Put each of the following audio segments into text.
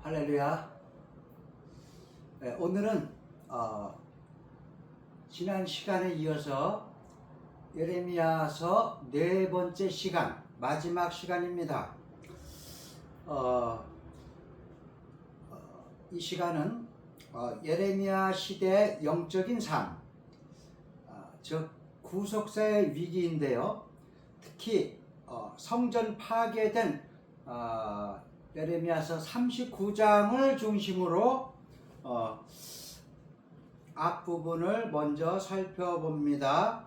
할렐루야. 네, 오늘은 지난 시간에 이어서 예레미야서 네 번째 시간, 마지막 시간입니다. 이 시간은 예레미야 시대의 영적인 삶, 즉 구속사의 위기인데요. 특히 성전 파괴된 예레미야서 39장을 중심으로 앞부분을 먼저 살펴봅니다.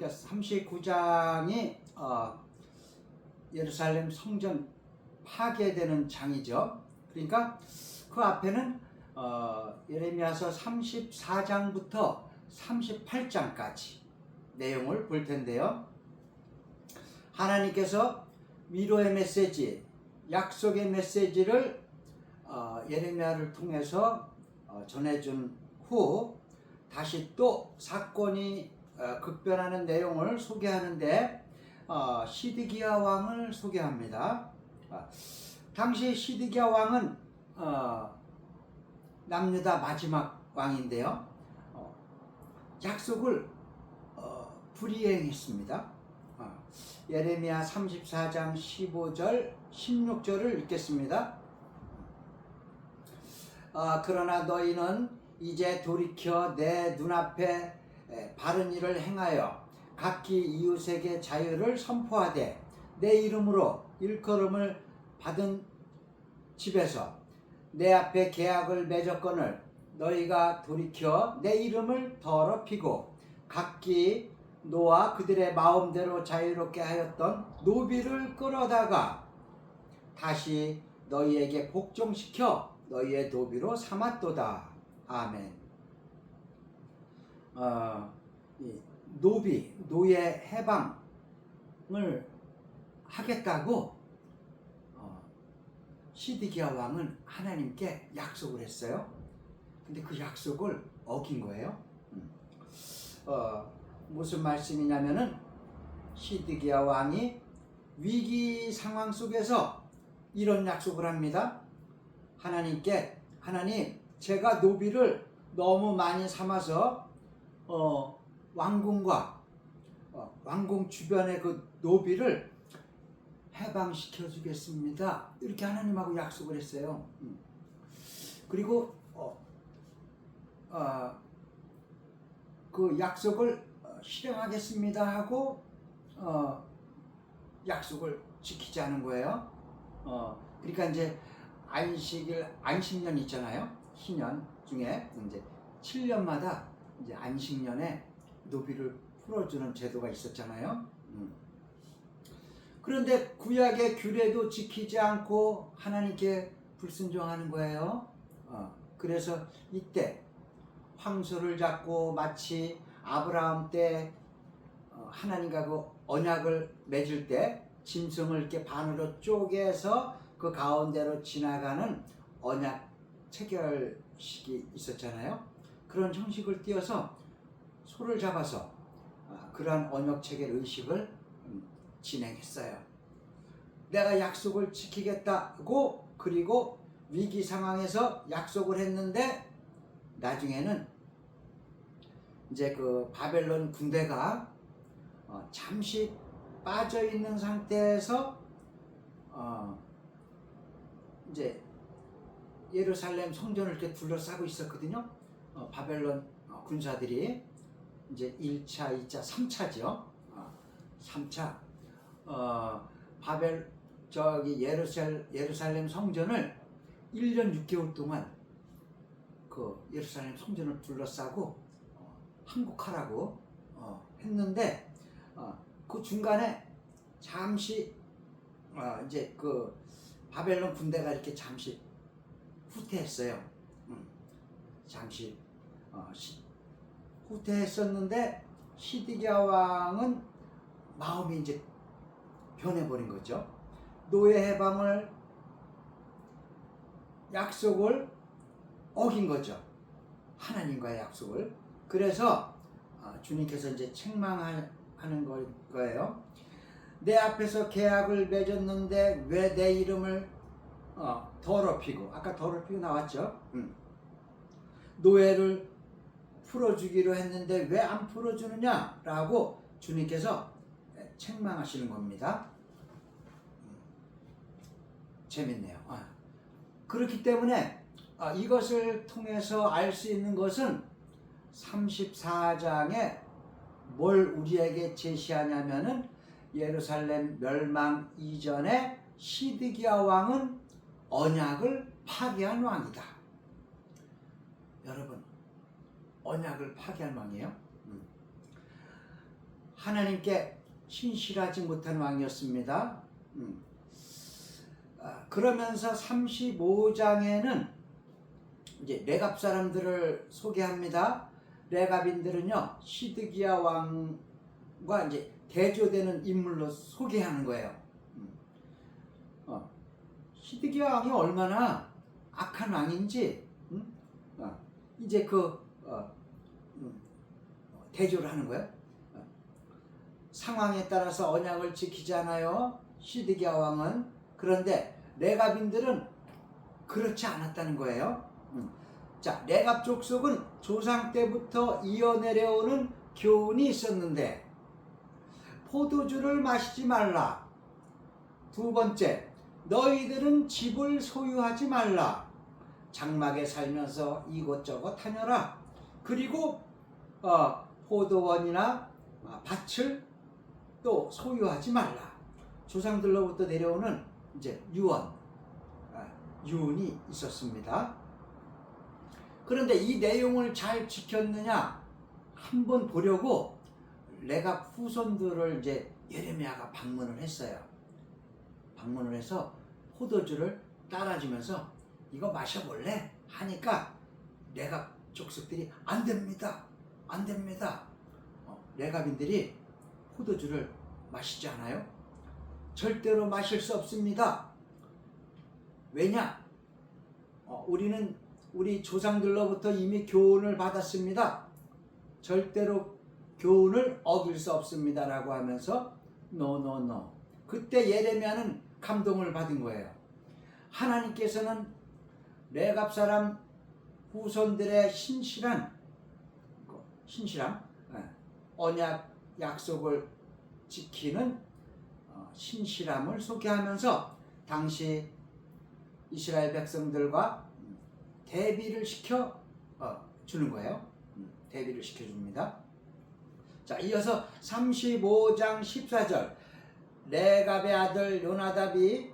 39장이 예루살렘 성전 파괴되는 장이죠. 그러니까 그 앞에는 예레미야서 34장부터 38장까지 내용을 볼 텐데요. 하나님께서 위로의 메시지, 약속의 메시지를 예레미야를 통해서 전해준 후 다시 또 사건이 급변하는 내용을 소개하는데 시드기야 왕을 소개합니다. 당시 시드기야 왕은 남유다 마지막 왕인데요. 약속을 불이행했습니다. 예레미야 34장 15절 16절을 읽겠습니다. 그러나 너희는 이제 돌이켜 내 눈앞에 바른 일을 행하여 각기 이웃에게 자유를 선포하되 내 이름으로 일컬음을 받은 집에서 내 앞에 계약을 맺었거늘 너희가 돌이켜 내 이름을 더럽히고 각기 노아 그들의 마음대로 자유롭게 하였던 노비를 끌어다가 다시 너희에게 복종시켜 너희의 노비로 삼았도다. 아멘. 노예 해방을 하겠다고 시드기야 왕은 하나님께 약속을 했어요. 근데 그 약속을 어긴 거예요. 무슨 말씀이냐면은 시드기야 왕이 위기 상황 속에서 이런 약속을 합니다. 하나님께, 하나님, 제가 노비를 너무 많이 삼아서 왕궁과 왕궁 주변의 그 노비를 해방시켜 주겠습니다. 이렇게 하나님하고 약속을 했어요. 그리고 그 약속을 실행하겠습니다 하고 약속을 지키지 않은 거예요. 그러니까 이제 안식년 있잖아요. 희년 중에 이제 7년마다 이제 안식년에 노비를 풀어주는 제도가 있었잖아요. 그런데 구약의 규례도 지키지 않고 하나님께 불순종하는 거예요. 그래서 이때 황소를 잡고 마치 아브라함 때 하나님과 그 언약을 맺을 때 짐승을 이렇게 반으로 쪼개서 그 가운데로 지나가는 언약 체결식이 있었잖아요. 그런 형식을 띄어서 소를 잡아서 그러한 언약 체결 의식을 진행했어요. 내가 약속을 지키겠다고, 그리고 위기 상황에서 약속을 했는데 나중에는 이제 그 바벨론 군대가 잠시 빠져 있는 상태에서 이제 예루살렘 성전을 이렇게 둘러싸고 있었거든요. 바벨론 군사들이 이제 1차, 2차, 3차죠. 3차 예루살렘 성전을 1년 6개월 동안 그 예루살렘 성전을 둘러싸고 항복하라고 했는데 그 중간에 잠시 이제 그 바벨론 군대가 이렇게 잠시 후퇴했어요. 잠시 후퇴했었는데 시드기야 왕은 마음이 이제 변해버린 거죠. 노예 해방을 약속을 어긴 거죠. 하나님과의 약속을. 그래서 주님께서 이제 책망하는 거예요. 내 앞에서 계약을 맺었는데 왜 내 이름을 더럽히고, 아까 더럽히고 나왔죠. 노예를 풀어주기로 했는데 왜 안 풀어주느냐라고 주님께서 책망하시는 겁니다. 재밌네요. 그렇기 때문에 이것을 통해서 알 수 있는 것은 34장에 뭘 우리에게 제시하냐면은 예루살렘 멸망 이전에 시드기야 왕은 언약을 파괴한 왕이다. 여러분, 언약을 파괴한 왕이에요. 하나님께 신실하지 못한 왕이었습니다. 그러면서 35장에는 이제 레갑 사람들을 소개합니다. 레갑인들은요, 시드기야 왕과 이제 대조되는 인물로 소개하는 거예요. 시드기야 왕이 얼마나 악한 왕인지 이제 대조를 하는 거예요. 상황에 따라서 언약을 지키지 않아요, 시드기야 왕은. 그런데 레갑인들은 그렇지 않았다는 거예요. 자, 레갑 족속은 조상 때부터 이어내려오는 교훈이 있었는데 포도주를 마시지 말라. 두 번째, 너희들은 집을 소유하지 말라. 장막에 살면서 이곳저곳 다녀라. 그리고 포도원이나 밭을 또 소유하지 말라. 조상들로부터 내려오는 이제 유언이 있었습니다. 그런데 이 내용을 잘 지켰느냐 한번 보려고 레갑 후손들을 이제 예레미야가 방문을 했어요. 방문을 해서 포도주를 따라주면서 이거 마셔볼래? 하니까 레갑 족속들이 안 됩니다. 안 됩니다. 레갑인들이 포도주를 마시지 않아요? 절대로 마실 수 없습니다. 왜냐? 우리는 우리 조상들로부터 이미 교훈을 받았습니다. 절대로 교훈을 어길 수 없습니다. 라고 하면서 No. 그때 예레미야는 감동을 받은 거예요. 하나님께서는 레갑 사람 후손들의 신실함, 언약 약속을 지키는 신실함을 소개하면서 당시 이스라엘 백성들과 대비를 시켜 주는 거예요. 대비를 시켜줍니다. 자, 이어서 35장 14절, 레갑의 아들 요나답이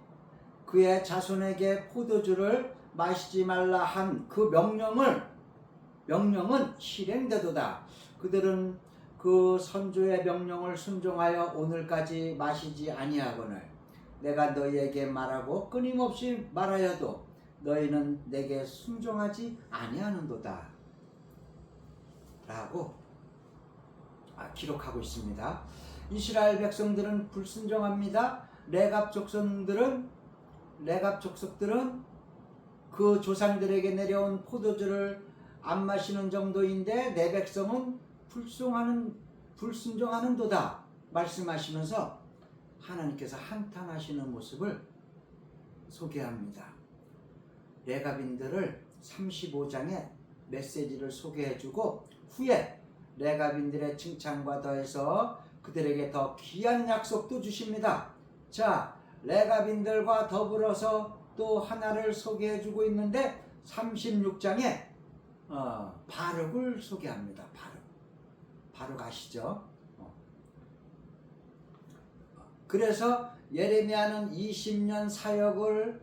그의 자손에게 포도주를 마시지 말라 한 그 명령은 실행되도다. 그들은 그 선조의 명령을 순종하여 오늘까지 마시지 아니하거늘 내가 너희에게 말하고 끊임없이 말하여도 너희는 내게 순종하지 아니하는도다. 라고 기록하고 있습니다. 이스라엘 백성들은 불순종합니다. 레갑 족속들은 그 조상들에게 내려온 포도주를 안 마시는 정도인데 내 백성은 불순종하는도다 말씀하시면서 하나님께서 한탄하시는 모습을 소개합니다. 레갑인들을 35장에 메시지를 소개해주고 후에 레갑인들의 칭찬과 더해서 그들에게 더 귀한 약속도 주십니다. 자, 레갑인들과 더불어서 또 하나를 소개해주고 있는데 36장에 바룩을 소개합니다. 바룩 아시죠? 그래서 예레미야는 20년 사역을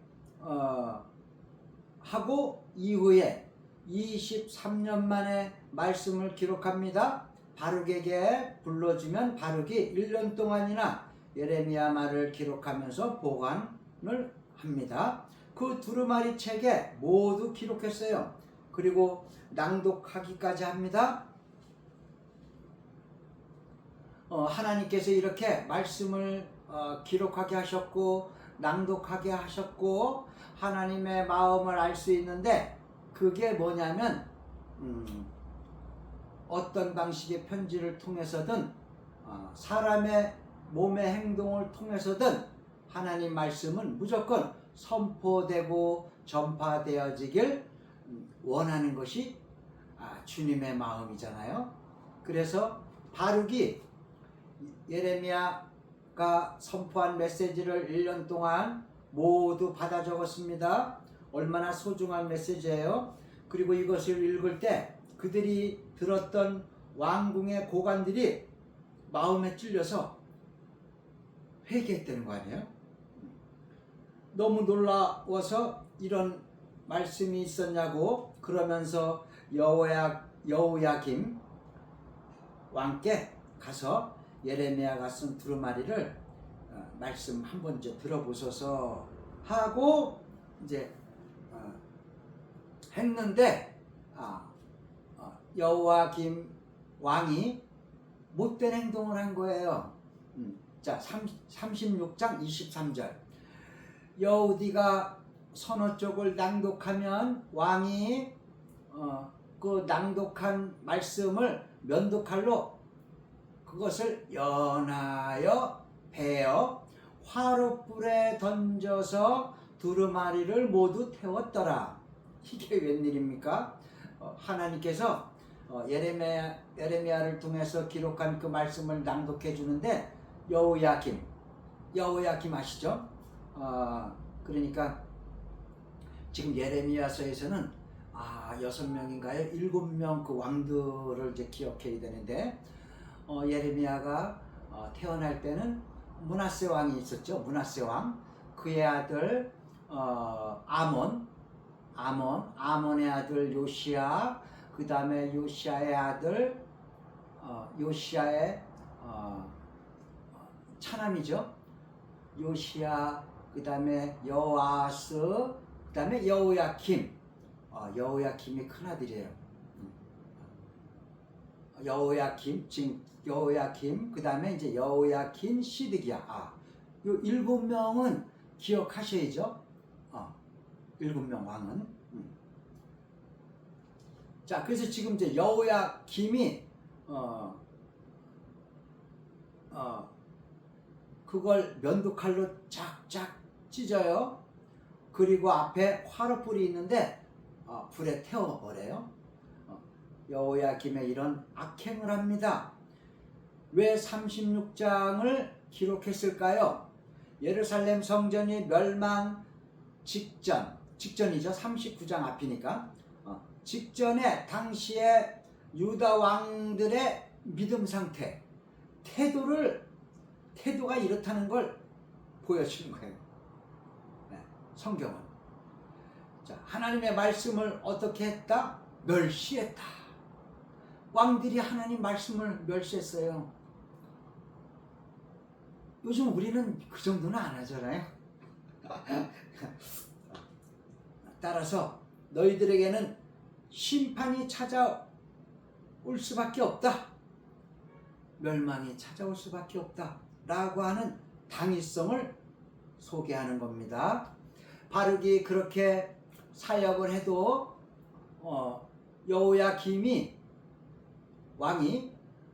하고 이후에 23년 만에 말씀을 기록합니다. 바룩에게 불러주면 바룩이 1년 동안이나 예레미야 말을 기록하면서 보관을 합니다. 그 두루마리 책에 모두 기록했어요. 그리고 낭독하기까지 합니다. 하나님께서 이렇게 말씀을 기록하게 하셨고 낭독하게 하셨고 하나님의 마음을 알 수 있는데 그게 뭐냐면 어떤 방식의 편지를 통해서든 사람의 몸의 행동을 통해서든 하나님 말씀은 무조건 선포되고 전파되어지길 원하는 것이 주님의 마음이잖아요. 그래서 바룩이 예레미야가 선포한 메시지를 1년 동안 모두 받아 적었습니다. 얼마나 소중한 메시지예요. 그리고 이것을 읽을 때 그들이 들었던 왕궁의 고관들이 마음에 찔려서 회개했다는 거 아니에요? 너무 놀라워서 이런 말씀이 있었냐고 그러면서 여호야김 왕께 가서 예레미야가 쓴 두루마리를 말씀 한번 이제 들어보소서 하고 이제 했는데 여호야김 왕이 못된 행동을 한 거예요. 자, 36장 23절. 여우디가 서너 쪽을 낭독하면 왕이 그 낭독한 말씀을 면도칼로 그것을 연하여 베어 화롯불에 던져서 두루마리를 모두 태웠더라. 이게 웬일입니까? 하나님께서 예레미야를 통해서 기록한 그 말씀을 낭독해 주는데 여호야김 아시죠? 그러니까 지금 예레미야서에서는 6명인가요? 7명 그 왕들을 이제 기억해야 되는데 예레미야가 태어날 때는 므낫세 왕이 있었죠. 므낫세 왕. 그의 아들 아몬의 아들 요시야, 그 다음에 요시야의 아들 요시야의 차남이죠. 요시야, 그 다음에 여호아스, 그 다음에 여호야김. 여호야김이 큰아들이에요. 여호야김, 그 다음에 이제 여호야긴, 시드기야. 요 7명은 기억하셔야죠. 7명 왕은. 자, 그래서 지금 이제 여호야김이 그걸 면도칼로 쫙쫙 찢어요. 그리고 앞에 화롯불이 있는데 불에 태워버려요. 여호야김의 이런 악행을 합니다. 왜 36장을 기록했을까요? 예루살렘 성전이 멸망 직전이죠. 39장 앞이니까. 직전에 당시에 유다 왕들의 믿음 상태, 태도가 이렇다는 걸 보여주는 거예요. 성경은. 자, 하나님의 말씀을 어떻게 했다? 멸시했다. 왕들이 하나님 말씀을 멸시했어요. 요즘 우리는 그 정도는 안 하잖아요. 따라서 너희들에게는 심판이 찾아올 수밖에 없다. 멸망이 찾아올 수밖에 없다. 라고 하는 당위성을 소개하는 겁니다. 바룩이 그렇게 사역을 해도 여호야김이 왕이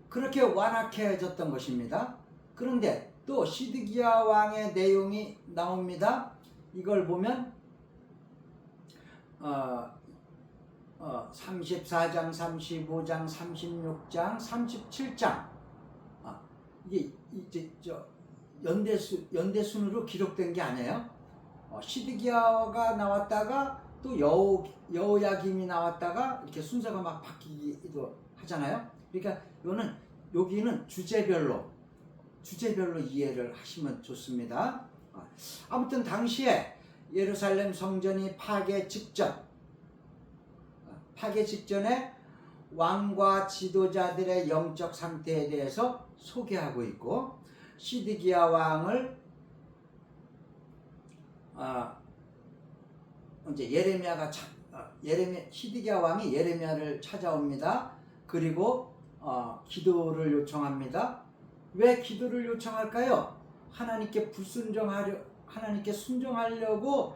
그렇게 완악해졌던 것입니다. 그런데 또 시드기야 왕의 내용이 나옵니다. 이걸 보면 34장, 35장, 36장, 37장 이게 이제 연대순으로 기록된 게 아니에요. 시드기야가 나왔다가 또 여호야김이 나왔다가 이렇게 순서가 막 바뀌기도 하잖아요. 그러니까 여기는 주제별로 이해를 하시면 좋습니다. 아무튼 당시에 예루살렘 성전이 파괴 직전에 왕과 지도자들의 영적 상태에 대해서 소개하고 있고, 시드기야 왕을 이제 시드기야 왕이 예레미야를 찾아옵니다. 그리고 기도를 요청합니다. 왜 기도를 요청할까요? 하나님께 순종하려고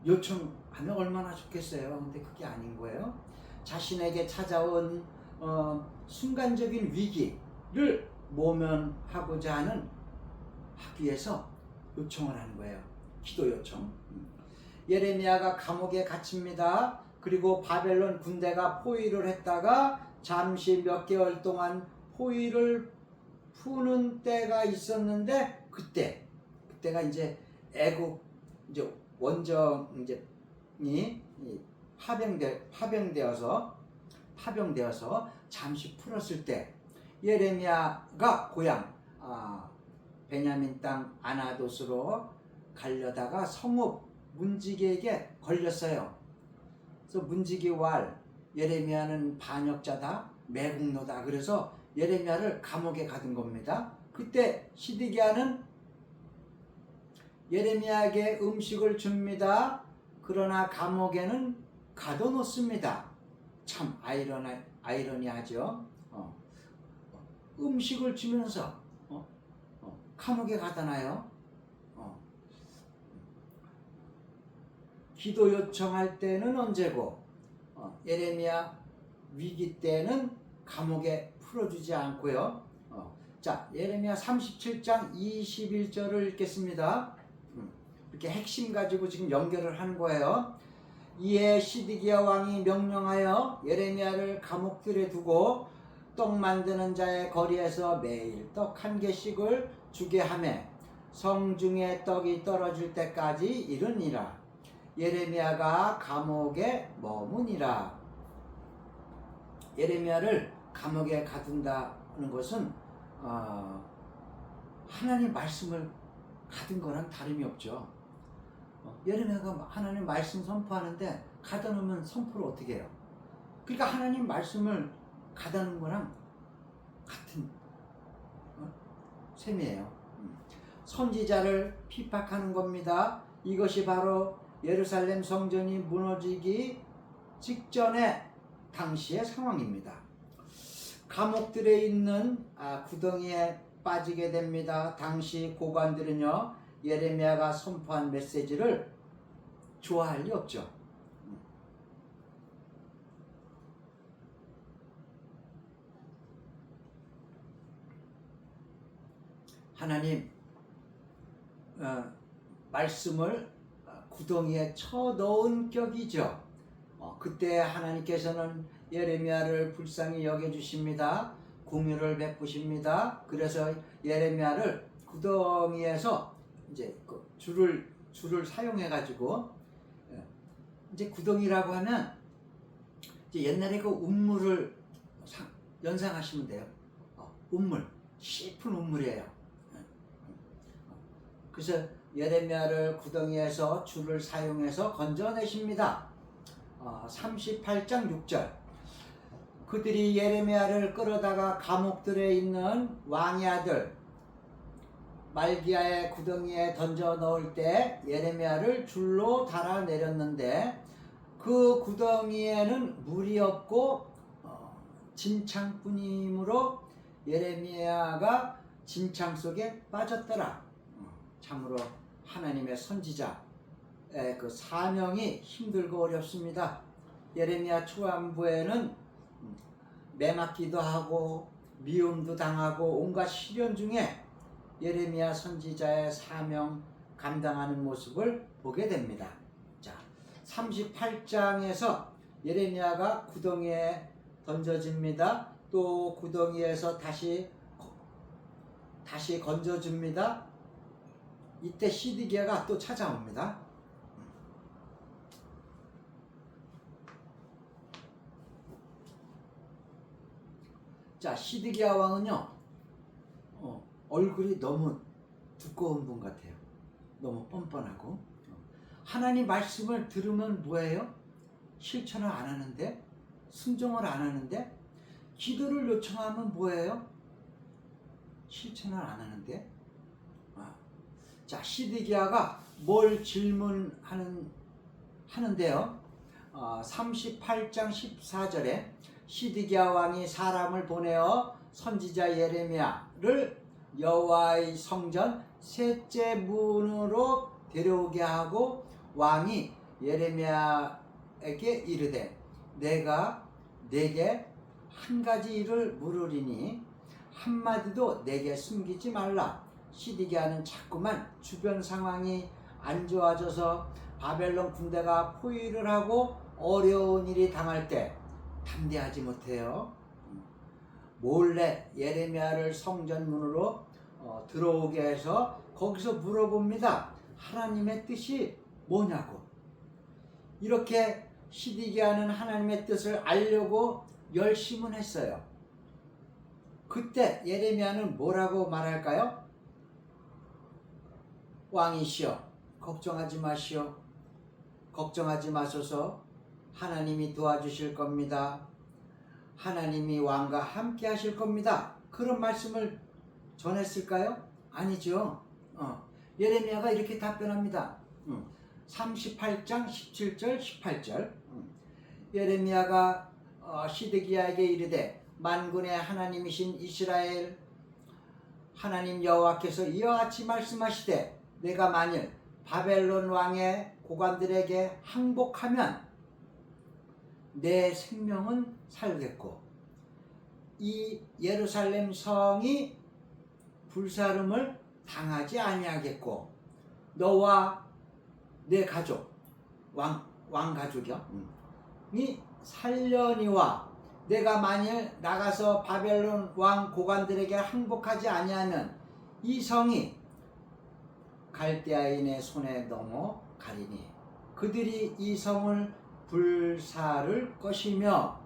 요청하면 얼마나 좋겠어요. 근데 그게 아닌 거예요. 자신에게 찾아온 순간적인 위기를 모면하기 위해서 요청을 하는 거예요. 기도 요청. 예레미야가 감옥에 갇힙니다. 그리고 바벨론 군대가 포위를 했다가 잠시 몇 개월 동안 포위를 푸는 때가 있었는데 그때가 이제 애국 이제 원정 이제이 파병되어서 잠시 풀었을 때 예레미야가 고향 베냐민 땅 아나돗으로 가려다가 성읍 문지기에게 걸렸어요. 그래서 문지기 왈 예레미야는 반역자다, 매국노다. 그래서 예레미야를 감옥에 가둔 겁니다. 그때 시드기야는 예레미야에게 음식을 줍니다. 그러나 감옥에는 가둬놓습니다. 참 아이러니하죠. 음식을 주면서 감옥에 가다놔요. 기도 요청할 때는 언제고 예레미야 위기 때는 감옥에 풀어주지 않고요. 자, 예레미야 37장 21절을 읽겠습니다. 이렇게 핵심 가지고 지금 연결을 하는 거예요. 이에 시드기야 왕이 명령하여 예레미야를 감옥들에 두고 떡 만드는 자의 거리에서 매일 떡 한 개씩을 주게 하며 성중에 떡이 떨어질 때까지 이르니라. 예레미야가 감옥에 머무니라. 예레미야를 감옥에 가둔다는 것은 하나님 말씀을 가둔 거랑 다름이 없죠. 예레미야가 하나님 말씀 선포하는데 가둬놓으면 선포를 어떻게 해요? 그러니까 하나님 말씀을 가두는 거랑 같은 셈이에요. 선지자를 핍박하는 겁니다. 이것이 바로 예루살렘 성전이 무너지기 직전의 당시의 상황입니다. 감옥들에 있는 구덩이에 빠지게 됩니다. 당시 고관들은요, 예레미야가 선포한 메시지를 좋아할 리 없죠. 하나님 말씀을 구덩이에 쳐넣은 격이죠. 그때 하나님께서는 예레미야를 불쌍히 여겨주십니다. 공유를 베푸십니다. 그래서 예레미야를 구덩이에서 이제 그 줄을 사용해 가지고 이제 구덩이라고 하면 이제 옛날에 그 운물을 연상하시면 돼요. 운물, 깊은 운물이에요. 그래서 예레미야를 구덩이에서 줄을 사용해서 건져내십니다. 38장 6절. 그들이 예레미야를 끌어다가 감옥들에 있는 왕의 아들 말기야의 구덩이에 던져 넣을 때 예레미야를 줄로 달아 내렸는데 그 구덩이에는 물이 없고 진창뿐이므로 예레미야가 진창 속에 빠졌더라. 참으로 하나님의 선지자의 그 사명이 힘들고 어렵습니다. 예레미야 초안부에는 매맞기도 하고 미움도 당하고 온갖 시련 중에 예레미야 선지자의 사명 감당하는 모습을 보게 됩니다. 자, 38장에서 예레미야가 구덩이에 던져집니다. 또 구덩이에서 다시 건져줍니다. 이때 시드기야가 또 찾아옵니다. 자, 시드기야 왕은요, 얼굴이 너무 두꺼운 분 같아요. 너무 뻔뻔하고. 하나님 말씀을 들으면 뭐예요? 실천을 안 하는데, 순종을 안 하는데, 기도를 요청하면 뭐예요? 실천을 안 하는데. 자, 시드기야가 뭘 하는데요. 38장 14절에 시드기야 왕이 사람을 보내어 선지자 예레미야를 여호와의 성전 셋째 문으로 데려오게 하고 왕이 예레미야에게 이르되 내가 네게 한 가지 일을 물으리니 한마디도 내게 숨기지 말라. 시드기야는 자꾸만 주변 상황이 안 좋아져서 바벨론 군대가 포위를 하고 어려운 일이 당할 때 담대하지 못해요. 몰래 예레미야를 성전 문으로 들어오게 해서 거기서 물어봅니다. 하나님의 뜻이 뭐냐고. 이렇게 시드기야는 하나님의 뜻을 알려고 열심은 했어요. 그때 예레미야는 뭐라고 말할까요? 왕이시여, 걱정하지 마시오. 걱정하지 마소서. 하나님이 도와주실 겁니다. 하나님이 왕과 함께 하실 겁니다. 그런 말씀을 전했을까요? 아니죠. 예레미야가 이렇게 답변합니다. 38장 17절 18절 예레미야가 시드기야에게 이르되 만군의 하나님이신 이스라엘 하나님 여호와께서 이와 같이 말씀하시되 내가 만일 바벨론 왕의 고관들에게 항복하면 내 생명은 살겠고 이 예루살렘 성이 불사름을 당하지 아니하겠고 너와 내 가족 왕 가족이요 이 살려니와 내가 만일 나가서 바벨론 왕 고관들에게 항복하지 아니하면 이 성이 갈대아인의 손에 넘어가리니 그들이 이 성을 불사를 것이며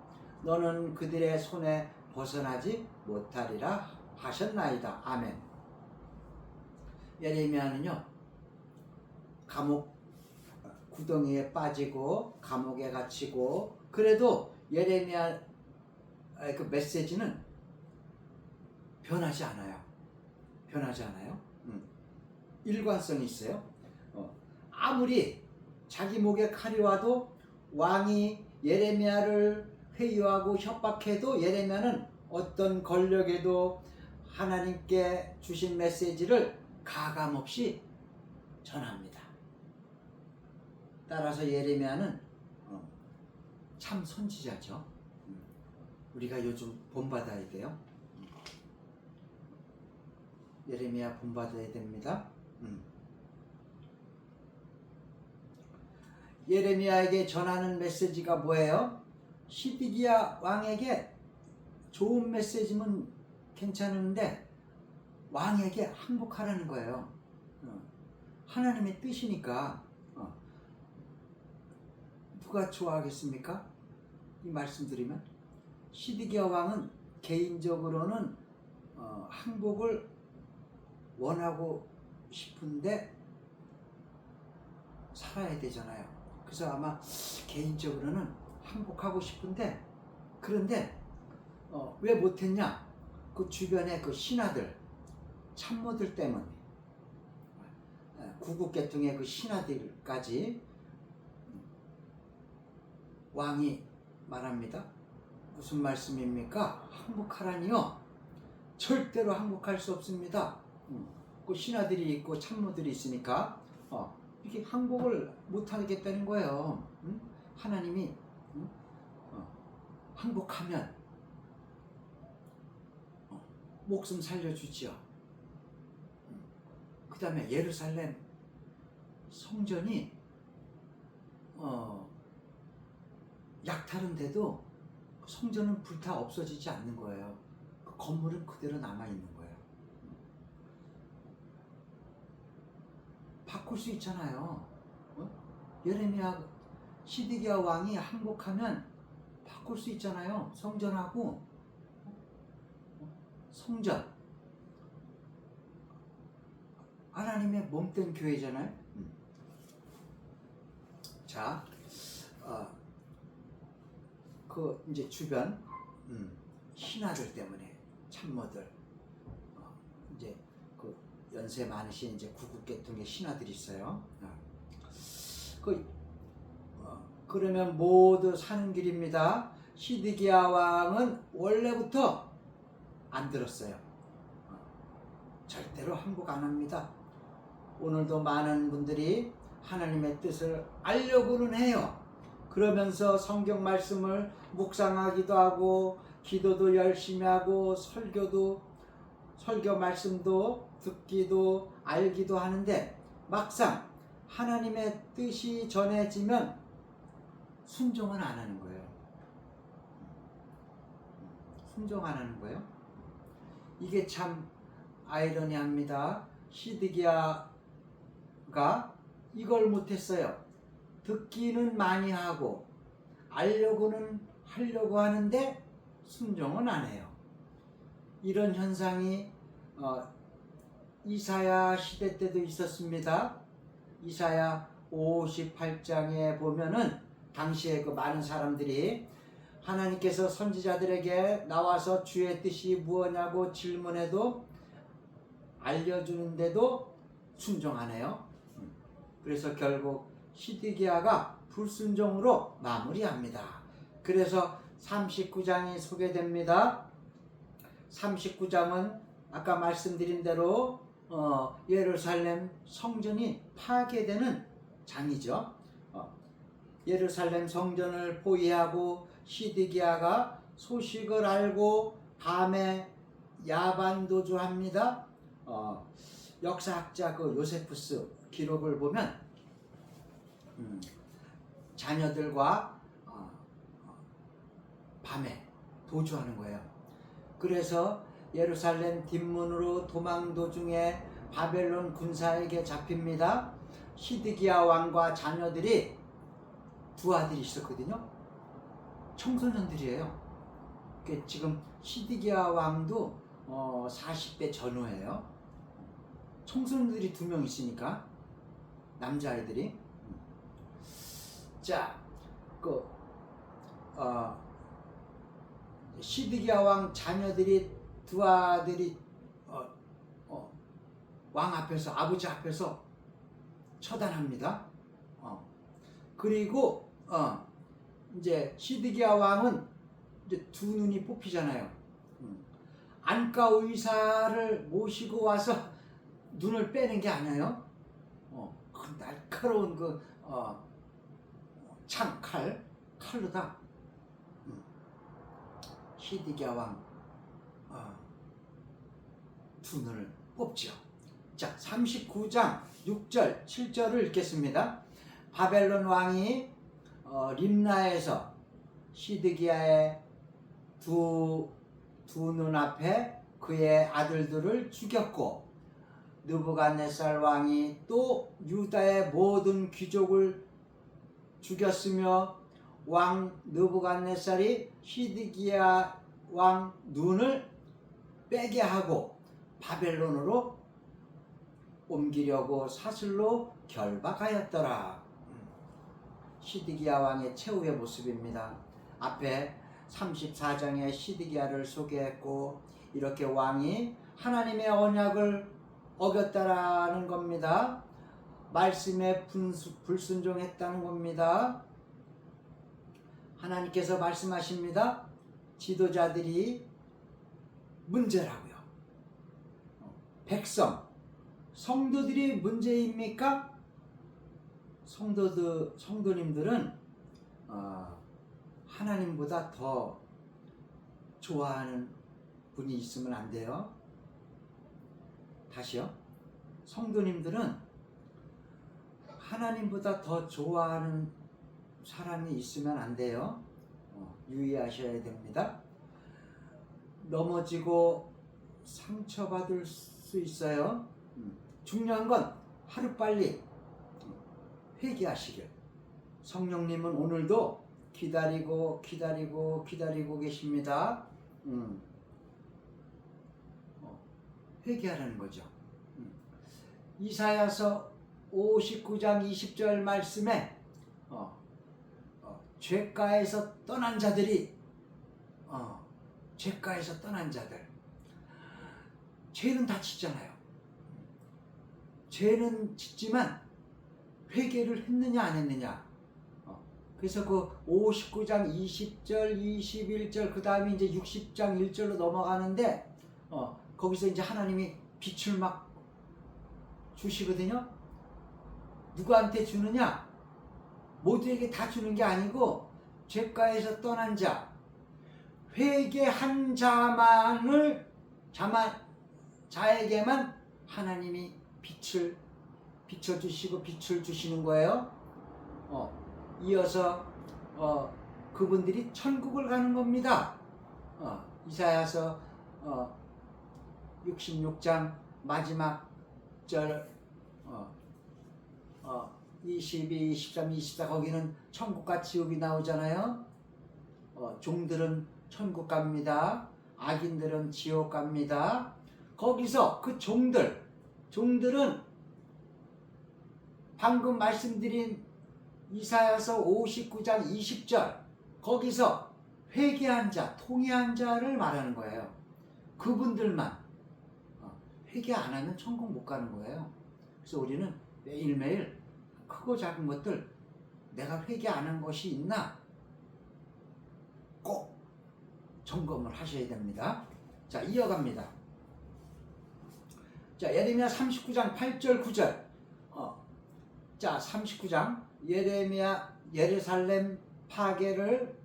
너는 그들의 손에 벗어나지 못하리라 하셨나이다. 아멘. 예레미야는요 감옥 구덩이에 빠지고 감옥에 갇히고 그래도 예레미야의 그 메시지는 변하지 않아요. 일관성이 있어요. 아무리 자기 목에 칼이 와도 왕이 예레미야를 회유하고 협박해도 예레미야는 어떤 권력에도 하나님께 주신 메시지를 가감없이 전합니다. 따라서 예레미야는 참 선지자죠. 우리가 요즘 본받아야 돼요. 예레미야 본받아야 됩니다. 예레미야에게 전하는 메시지가 뭐예요? 시드기야 왕에게 좋은 메시지면 괜찮은데 왕에게 항복하라는 거예요. 하나님의 뜻이니까 누가 좋아하겠습니까? 이 말씀 드리면 시드기야 왕은 개인적으로는 항복을 원하고 싶은데 살아야 되잖아요. 그래서 아마 개인적으로는 항복하고 싶은데 그런데 왜 못했냐? 그 주변의 그 신하들 참모들 때문에 구국계통의 그 신하들까지 왕이 말합니다. 무슨 말씀입니까? 항복하라니요? 절대로 항복할 수 없습니다. 그 신하들이 있고 참모들이 있으니까 이렇게 항복을 못 하겠다는 거예요. 하나님이 항복하면 목숨 살려주지요. 그 다음에 예루살렘 성전이 약탈은돼도 성전은 불타 없어지지 않는 거예요. 그 건물은 그대로 남아있는 거예요. 바꿀 수 있잖아요. 예레미야 시드기야 왕이 항복하면 바꿀 수 있잖아요. 성전하고 성전 하나님의 몸된 교회잖아요. 자, 그 이제 주변 신하들 때문에 참모들 이제 그 연세 많으신 이제 구국계통의 신하들이 있어요. 그러면 모두 사는 길입니다. 시드기야 왕은 원래부터 안 들었어요. 절대로 항복 안 합니다. 오늘도 많은 분들이 하나님의 뜻을 알려고는 해요. 그러면서 성경 말씀을 묵상하기도 하고 기도도 열심히 하고 설교 말씀도 듣기도 알기도 하는데 막상 하나님의 뜻이 전해지면 순종은 안 하는 거예요. 순종 안 하는 거예요. 이게 참 아이러니합니다. 시드기야가 이걸 못했어요. 듣기는 많이 하고 알려고는 하려고 하는데 순종은 안 해요. 이런 현상이 이사야 시대 때도 있었습니다. 이사야 58장에 보면은 당시에 그 많은 사람들이 하나님께서 선지자들에게 나와서 주의 뜻이 무엇냐고 질문해도 알려주는데도 순종하네요. 그래서 결국 시드기야가 불순종으로 마무리합니다. 그래서 39장이 소개됩니다. 39장은 아까 말씀드린 대로 예루살렘 성전이 파괴되는 장이죠. 예루살렘 성전을 포위하고 시드기야가 소식을 알고 밤에 야반도주합니다. 역사학자 그 요세푸스 기록을 보면 자녀들과 밤에 도주하는 거예요. 그래서 예루살렘 뒷문으로 도망 도중에 바벨론 군사에게 잡힙니다. 시드기야 왕과 자녀들이 두 아들이 있었거든요. 청소년들이에요. 지금 시드기야 왕도 40대 전후예요. 청소년들이 2명 있으니까 남자아이들이. 자, 시드기야 왕 자녀들이 두 아들이 왕 앞에서 아버지 앞에서 처단합니다. 그리고 이제 시드기야 왕은 이제 두 눈이 뽑히잖아요. 안과 의사를 모시고 와서 눈을 빼는 게 아니에요. 그 날카로운 그 칼로다 시드기야 왕 두 눈을 뽑죠. 자, 39장 6절 7절을 읽겠습니다. 바벨론 왕이 림나에서 시드기야의 두 눈앞에 그의 아들들을 죽였고 느부갓네살 왕이 또 유다의 모든 귀족을 죽였으며 왕 느부갓네살이 시드기야 왕 눈을 빼게 하고 바벨론으로 옮기려고 사슬로 결박하였더라. 시드기야 왕의 최후의 모습입니다. 앞에 34장에 시드기야를 소개했고 이렇게 왕이 하나님의 언약을 어겼다라는 겁니다. 말씀에 불순종했다는 겁니다. 하나님께서 말씀하십니다. 지도자들이 문제라고요. 백성, 성도들이 문제입니까? 성도님들은 하나님보다 더 좋아하는 분이 있으면 안 돼요. 다시요. 성도님들은 하나님보다 더 좋아하는 사람이 있으면 안 돼요. 유의하셔야 됩니다. 넘어지고 상처받을 수 있어요. 중요한 건 하루빨리 회개하시길. 성령님은 오늘도 기다리고 계십니다. 회개하라는 거죠. 이사야서 59장 20절 말씀에 죄가에서 떠난 자들이 죄가에서 떠난 자들, 죄는 다 짓잖아요. 죄는 짓지만 회개를 했느냐 안 했느냐. 그래서 그 59장 20절 21절 그 다음에 이제 60장 1절로 넘어가는데 거기서 이제 하나님이 빛을 막 주시거든요. 누구한테 주느냐? 모두에게 다 주는 게 아니고 죄가에서 떠난 자, 회개한 자에게만 하나님이 빛을 비춰주시고 빛을 주시는 거예요. 이어서 그분들이 천국을 가는 겁니다. 이사야서 66장 마지막 절 22, 23, 24 거기는 천국과 지옥이 나오잖아요. 종들은 천국 갑니다. 악인들은 지옥 갑니다. 거기서 그 종들은 방금 말씀드린 이사야서 59장 20절 거기서 회개한 자, 통회한 자를 말하는 거예요. 그분들만 회개 안 하면 천국 못 가는 거예요. 그래서 우리는 매일매일 크고 작은 것들 내가 회개 안 한 것이 있나 꼭 점검을 하셔야 됩니다. 자, 이어갑니다. 자, 예레미야 39장 8절 9절 자, 39장 예레미야 예루살렘 파괴를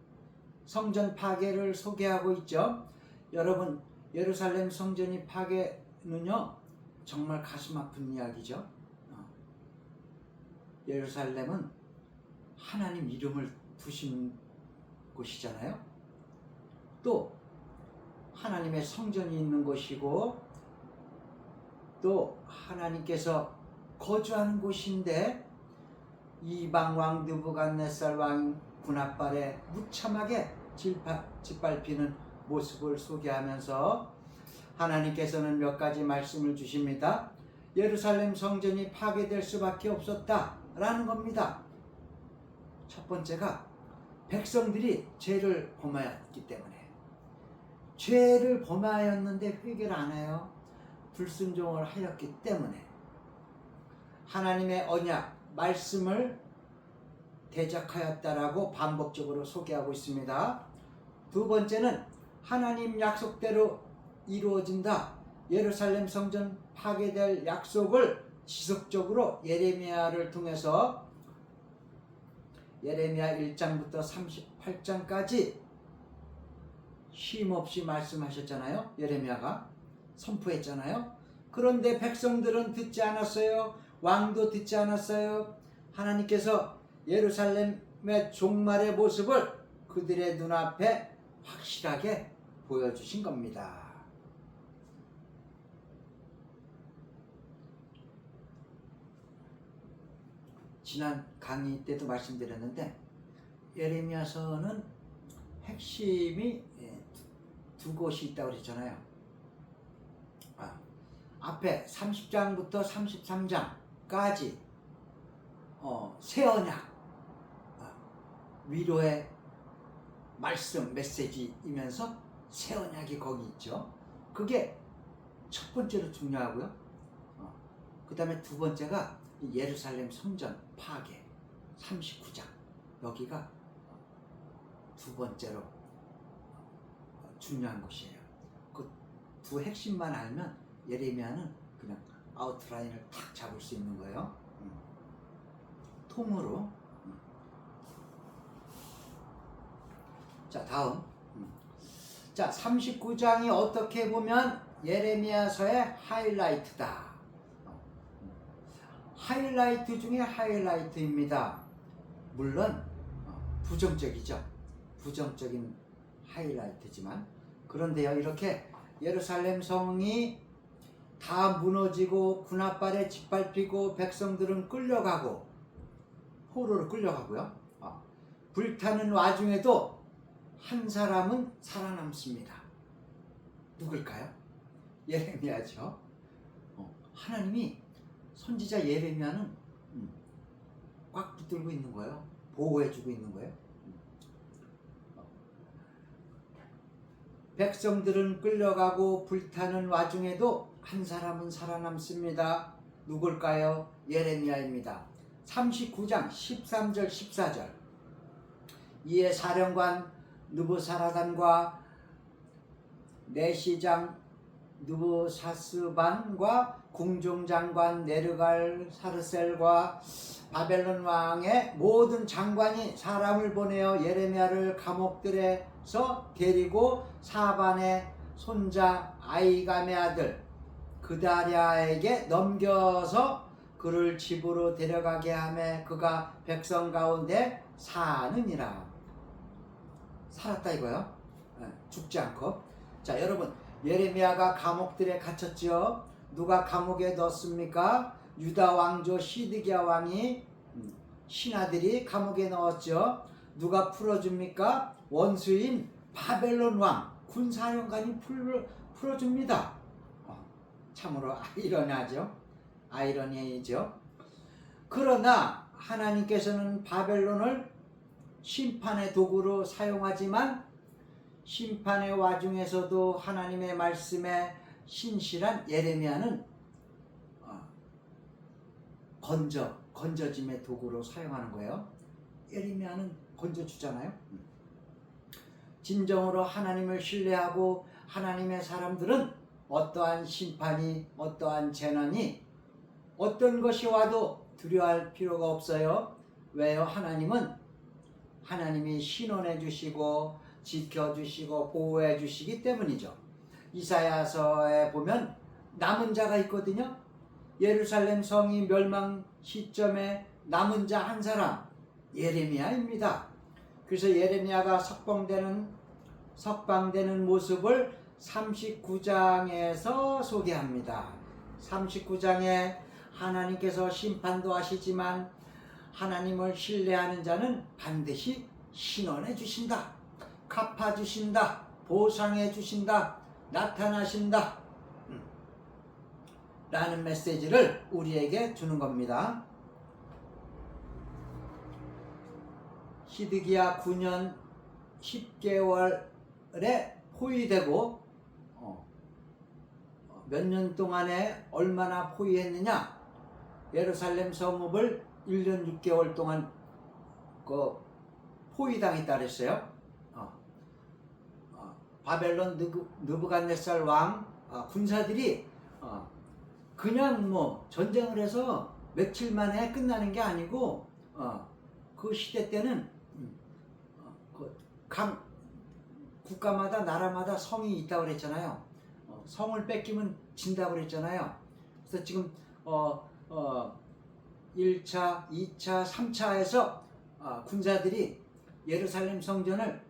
성전 파괴를 소개하고 있죠. 여러분, 예루살렘 성전이 파괴는요 정말 가슴 아픈 이야기죠. 예루살렘은 하나님 이름을 두신 곳이잖아요. 또 하나님의 성전이 있는 곳이고 또 하나님께서 거주하는 곳인데 이방 왕 느부갓네살 왕 군합발에 무참하게 짓밟히는 모습을 소개하면서 하나님께서는 몇 가지 말씀을 주십니다. 예루살렘 성전이 파괴될 수밖에 없었다라는 겁니다. 첫 번째가 백성들이 죄를 범하였기 때문에 죄를 범하였는데 회개를 안 해요. 불순종을 하였기 때문에 하나님의 언약 말씀을 대적하였다라고 반복적으로 소개하고 있습니다. 두 번째는 하나님 약속대로 이루어진다. 예루살렘 성전 파괴될 약속을 지속적으로 예레미야를 통해서 예레미야 1장부터 38장까지 쉼없이 말씀하셨잖아요. 예레미야가 선포했잖아요. 그런데 백성들은 듣지 않았어요. 왕도 듣지 않았어요. 하나님께서 예루살렘의 종말의 모습을 그들의 눈앞에 확실하게 보여주신 겁니다. 지난 강의 때도 말씀드렸는데 예레미야서는 핵심이 두 곳이 있다고 그랬잖아요. 앞에 30장부터 33장까지 새 언약 위로의 말씀 메시지이면서 새 언약이 거기 있죠. 그게 첫 번째로 중요하고요. 그 다음에 두 번째가 예루살렘 성전 파괴 39장 여기가 두 번째로 중요한 것이에요. 그 두 핵심만 알면 예레미야는 그냥 아웃라인을 탁 잡을 수 있는 거예요. 통으로. 자, 다음. 자, 39장이 어떻게 보면 예레미야서의 하이라이트다. 하이라이트 중에 하이라이트입니다. 물론 부정적이죠. 부정적인 하이라이트지만 그런데요, 이렇게 예루살렘 성이 다 무너지고 군합발에 짓밟히고 백성들은 끌려가고 포로로 끌려가고요. 불타는 와중에도 한 사람은 살아남습니다. 누굴까요? 예레미야죠. 하나님이 선지자 예레미야는 꽉 붙들고 있는 거예요. 보호해주고 있는 거예요. 백성들은 끌려가고 불타는 와중에도 한 사람은 살아남습니다. 누굴까요? 예레미야입니다. 39장 13절 14절 이에 사령관 느부사라단과 내시장 느부사스반과 궁중장관 네르갈 사르셀과 바벨론 왕의 모든 장관이 사람을 보내어 예레미야를 감옥들에서 데리고 사반의 손자 아이감의 아들 그다랴에게 넘겨서 그를 집으로 데려가게 하며 그가 백성 가운데 사느니라. 살았다 이거요. 죽지 않고. 자, 여러분, 예레미야가 감옥들에 갇혔죠. 누가 감옥에 넣었습니까? 유다 왕조 시드기야 왕이 신하들이 감옥에 넣었죠. 누가 풀어줍니까? 원수인 바벨론 왕 군사령관이 풀어줍니다. 참으로 아이러니하죠. 그러나 하나님께서는 바벨론을 심판의 도구로 사용하지만 심판의 와중에서도 하나님의 말씀에 신실한 예레미야는 건져짐의 도구로 사용하는 거예요. 예레미야는 건져주잖아요. 진정으로 하나님을 신뢰하고 하나님의 사람들은 어떠한 심판이, 어떠한 재난이, 어떤 것이 와도 두려워할 필요가 없어요. 왜요? 하나님이 신원해 주시고 지켜주시고 보호해 주시기 때문이죠. 이사야서에 보면 남은 자가 있거든요. 예루살렘 성이 멸망 시점에 남은 자 한 사람, 예레미야입니다. 그래서 예레미야가 석방되는 모습을 39장에서 소개합니다. 39장에 하나님께서 심판도 하시지만 하나님을 신뢰하는 자는 반드시 신원해 주신다, 갚아 주신다, 보상해 주신다, 나타나신다 라는 메시지를 우리에게 주는 겁니다. 시드기야 9년 10개월에 포위되고 몇 년 동안에 얼마나 포위했느냐? 예루살렘 성읍을 1년 6개월 동안 포위당했다 그랬어요. 바벨론 느부갓네살 왕 군사들이 그냥 전쟁을 해서 며칠 만에 끝나는 게 아니고 그 시대 때는 국가마다 나라마다 성이 있다고 그랬잖아요. 성을 뺏기면 진다고 그랬잖아요. 그래서 지금 1차, 2차, 3차에서 군사들이 예루살렘 성전을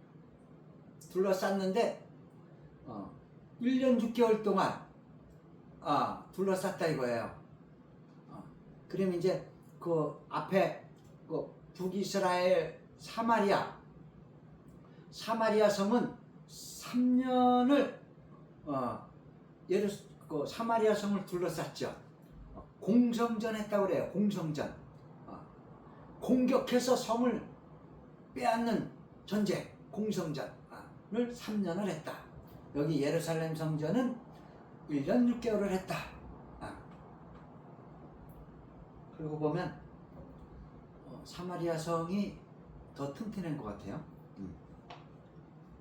둘러쌌는데 1년 6개월 동안 둘러쌌다 이거예요. 그러면 이제 그 앞에 그 북이스라엘 사마리아 성은 3년을 사마리아 성을 둘러쌌죠. 공성전 했다고 그래요. 공성전. 공격해서 성을 빼앗는 전쟁, 공성전을 3년을 했다. 여기 예루살렘 성전은 1년 6개월을 했다. 그리고 보면 사마리아 성이 더 튼튼한 것 같아요.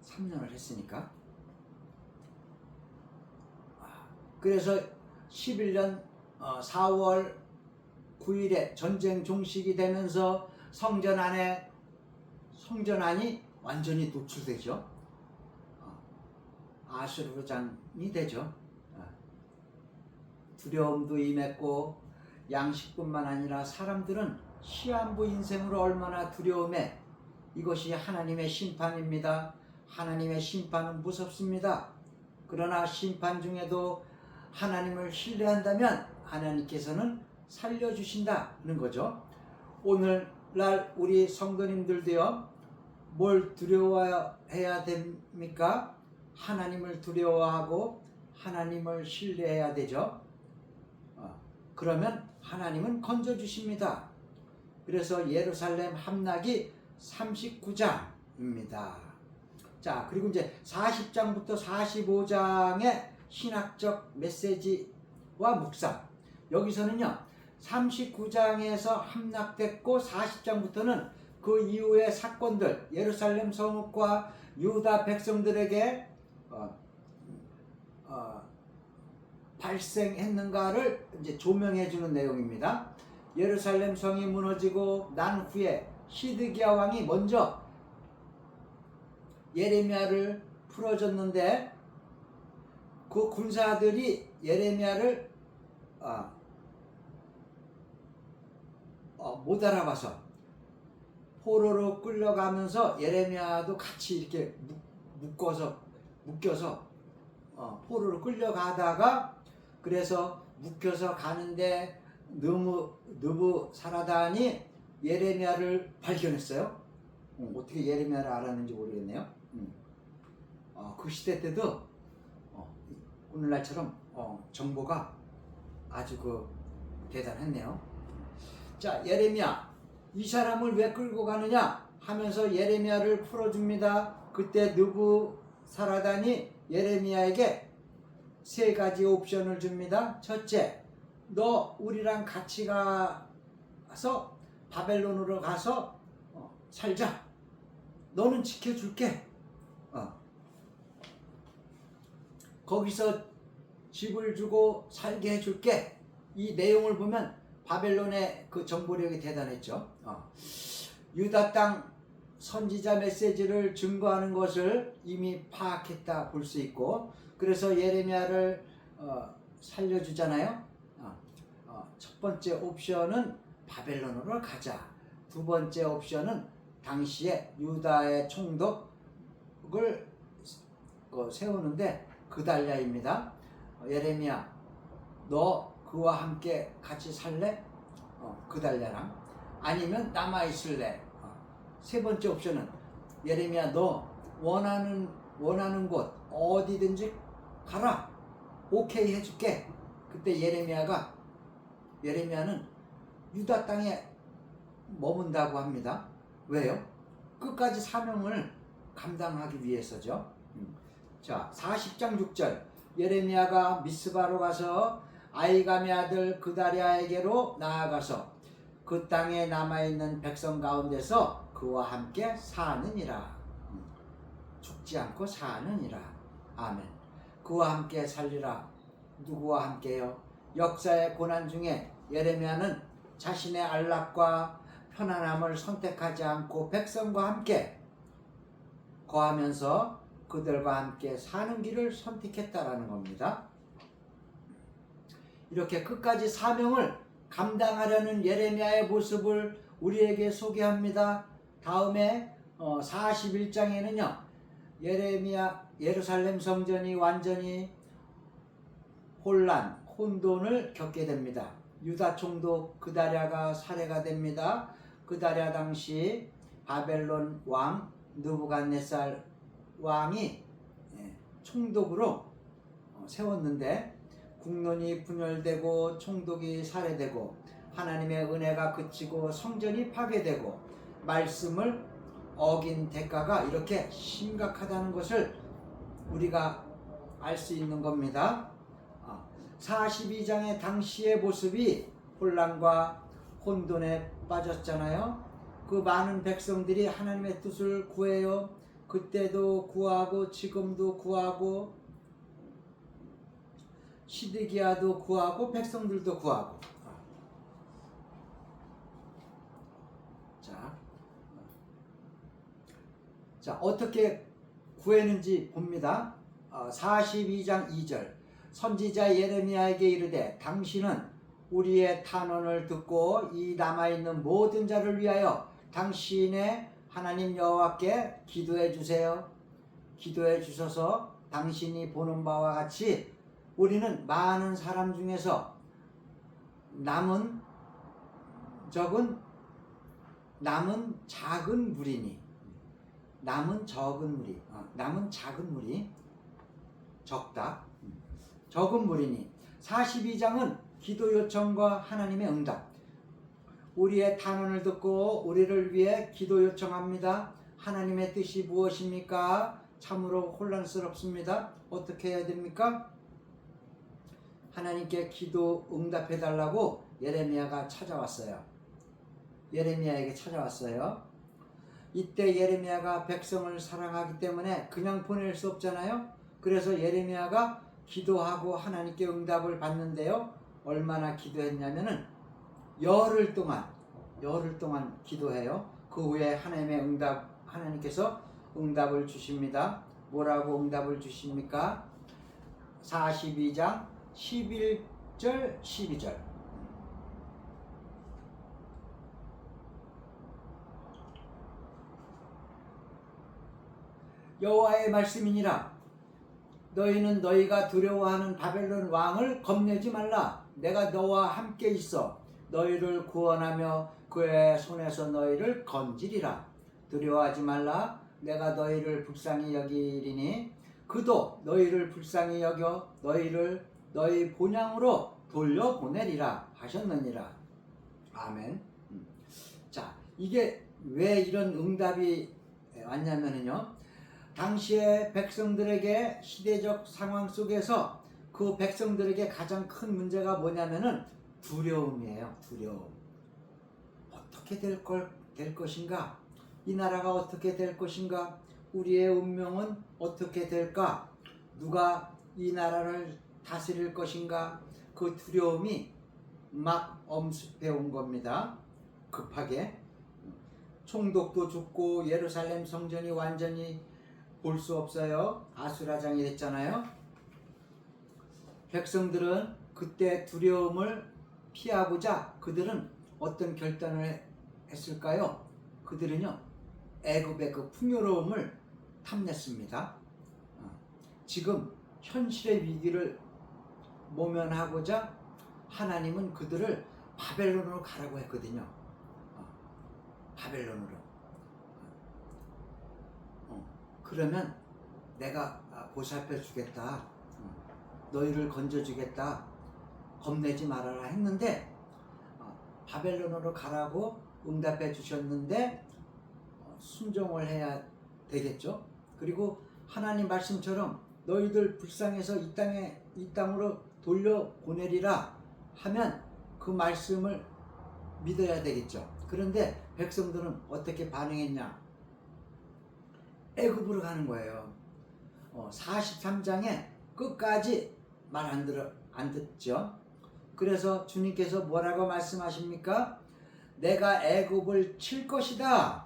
3년을 했으니까. 그래서 11년 4월 9일에 전쟁 종식이 되면서 성전 안이 완전히 노출되죠. 아수르장이 되죠. 두려움도 임했고 양식뿐만 아니라 사람들은 시한부 인생으로 얼마나 두려움에, 이것이 하나님의 심판입니다. 하나님의 심판은 무섭습니다. 그러나 심판 중에도 하나님을 신뢰한다면 하나님께서는 살려주신다는 거죠. 오늘날 우리 성도님들도요, 뭘 두려워해야 됩니까? 하나님을 두려워하고 하나님을 신뢰해야 되죠. 그러면 하나님은 건져주십니다. 그래서 예루살렘 함락이 39장입니다. 자, 그리고 이제 40장부터 45장의 신학적 메시지와 묵상. 여기서는요, 39장에서 함락됐고 40장부터는 그 이후의 사건들, 예루살렘 성읍과 유다 백성들에게 발생했는가를 이제 조명해 주는 내용입니다. 예루살렘 성이 무너지고 난 후에 시드기야 왕이 먼저 예레미야를 풀어줬는데 그 군사들이 예레미야를 못 알아봐서 포로로 끌려가면서 예레미야도 같이 이렇게 묶여서 포로로 끌려가다가, 그래서 묶여서 가는데 느부사라단이 예레미야를 발견했어요. 어떻게 예레미야를 알았는지 모르겠네요. 그 시대 때도 오늘날처럼 정보가 아주 대단했네요. 자, 예레미야, 이 사람을 왜 끌고 가느냐 하면서 예레미야를 풀어줍니다. 그때 느부사라단이 예레미야에게 3가지 옵션을 줍니다. 첫째, 너 우리랑 같이 가서 바벨론으로 가서 살자. 너는 지켜줄게. 거기서 집을 주고 살게 해줄게. 이 내용을 보면 바벨론의 그 정보력이 대단했죠. 유다 땅 선지자 메시지를 증거하는 것을 이미 파악했다 볼 수 있고, 그래서 예레미야를 살려주잖아요. 첫 번째 옵션은 바벨론으로 가자. 두 번째 옵션은 당시에 유다의 총독을 세우는데 그달랴입니다. 예레미야, 너 그와 함께 같이 살래? 그달랴랑. 아니면 남아있을래? 세 번째 옵션은 예레미야, 너 원하는 곳 어디든지 가라. 오케이 해줄게. 그때 예레미야는 유다 땅에 머문다고 합니다. 왜요? 끝까지 사명을 감당하기 위해서죠. 자, 40장 6절, 예레미야가 미스바로 가서 아이감의 아들 그다랴에게로 나아가서 그 땅에 남아있는 백성 가운데서 그와 함께 사느니라. 죽지 않고 사느니라. 아멘. 그와 함께 살리라. 누구와 함께요? 역사의 고난 중에 예레미야는 자신의 안락과 편안함을 선택하지 않고 백성과 함께 거하면서 그들과 함께 사는 길을 선택했다라는 겁니다. 이렇게 끝까지 사명을 감당하려는 예레미야의 모습을 우리에게 소개합니다. 다음에 41장에는요. 예루살렘 성전이 완전히 혼돈을 겪게 됩니다. 유다 총독 그다랴가 살해가 됩니다. 그다랴 당시 바벨론 왕 느부갓네살 왕이 총독으로 세웠는데 국론이 분열되고 총독이 살해되고 하나님의 은혜가 그치고 성전이 파괴되고 말씀을 어긴 대가가 이렇게 심각하다는 것을 우리가 알 수 있는 겁니다. 42장의 당시의 모습이 혼란과 혼돈에 빠졌잖아요. 그 많은 백성들이 하나님의 뜻을 구해요. 그때도 구하고 지금도 구하고 시드기야도 구하고 백성들도 구하고. 자, 어떻게 구했는지 봅니다. 42장 2절, 선지자 예레미야에게 이르되 당신은 우리의 탄원을 듣고 이 남아있는 모든 자를 위하여 당신의 하나님 여호와께 기도해 주세요. 기도해 주셔서 당신이 보는 바와 같이 우리는 많은 사람 중에서 남은 작은 무리니, 남은 작은 무리 적다. 적은 무리니. 42장은 기도 요청과 하나님의 응답. 우리의 탄원을 듣고 우리를 위해 기도 요청합니다. 하나님의 뜻이 무엇입니까? 참으로 혼란스럽습니다. 어떻게 해야 됩니까? 하나님께 기도 응답해 달라고 예레미야가 찾아왔어요. 예레미야에게 찾아왔어요. 이때 예레미야가 백성을 사랑하기 때문에 그냥 보낼 수 없잖아요. 그래서 예레미야가 기도하고 하나님께 응답을 받는데요. 얼마나 기도했냐면은 열흘 동안 기도해요. 그 후에 하나님께서 응답을 주십니다. 뭐라고 응답을 주십니까? 42장 11절 12절. 여호와의 말씀이니라. 너희는 너희가 두려워하는 바벨론 왕을 겁내지 말라. 내가 너와 함께 있어 너희를 구원하며 그의 손에서 너희를 건지리라. 두려워하지 말라. 내가 너희를 불쌍히 여기리니 그도 너희를 불쌍히 여겨 너희를 너희 본향으로 돌려보내리라 하셨느니라. 아멘. 자, 이게 왜 이런 응답이 왔냐면요, 당시에 백성들에게 시대적 상황 속에서 그 백성들에게 가장 큰 문제가 뭐냐면은 두려움이에요. 두려움. 어떻게 될 것인가? 이 나라가 어떻게 될 것인가? 우리의 운명은 어떻게 될까? 누가 이 나라를 다스릴 것인가? 그 두려움이 막 엄습해 온 겁니다. 급하게. 총독도 죽고 예루살렘 성전이 완전히 볼 수 없어요. 아수라장이 됐잖아요. 백성들은 그때 두려움을 피하고자 그들은 어떤 결단을 했을까요? 그들은요, 애굽의 그 풍요로움을 탐냈습니다. 지금 현실의 위기를 모면하고자 하나님은 그들을 바벨론으로 가라고 했거든요. 바벨론으로. 그러면 내가 보살펴 주겠다. 너희를 건져 주겠다. 겁내지 말아라 했는데 바벨론으로 가라고 응답해 주셨는데 순종을 해야 되겠죠. 그리고 하나님 말씀처럼 너희들 불쌍해서 이 땅으로 돌려 보내리라 하면 그 말씀을 믿어야 되겠죠. 그런데 백성들은 어떻게 반응했냐? 애굽으로 가는 거예요. 43장에 끝까지 말 안 듣죠. 그래서 주님께서 뭐라고 말씀하십니까? 내가 애굽을 칠 것이다.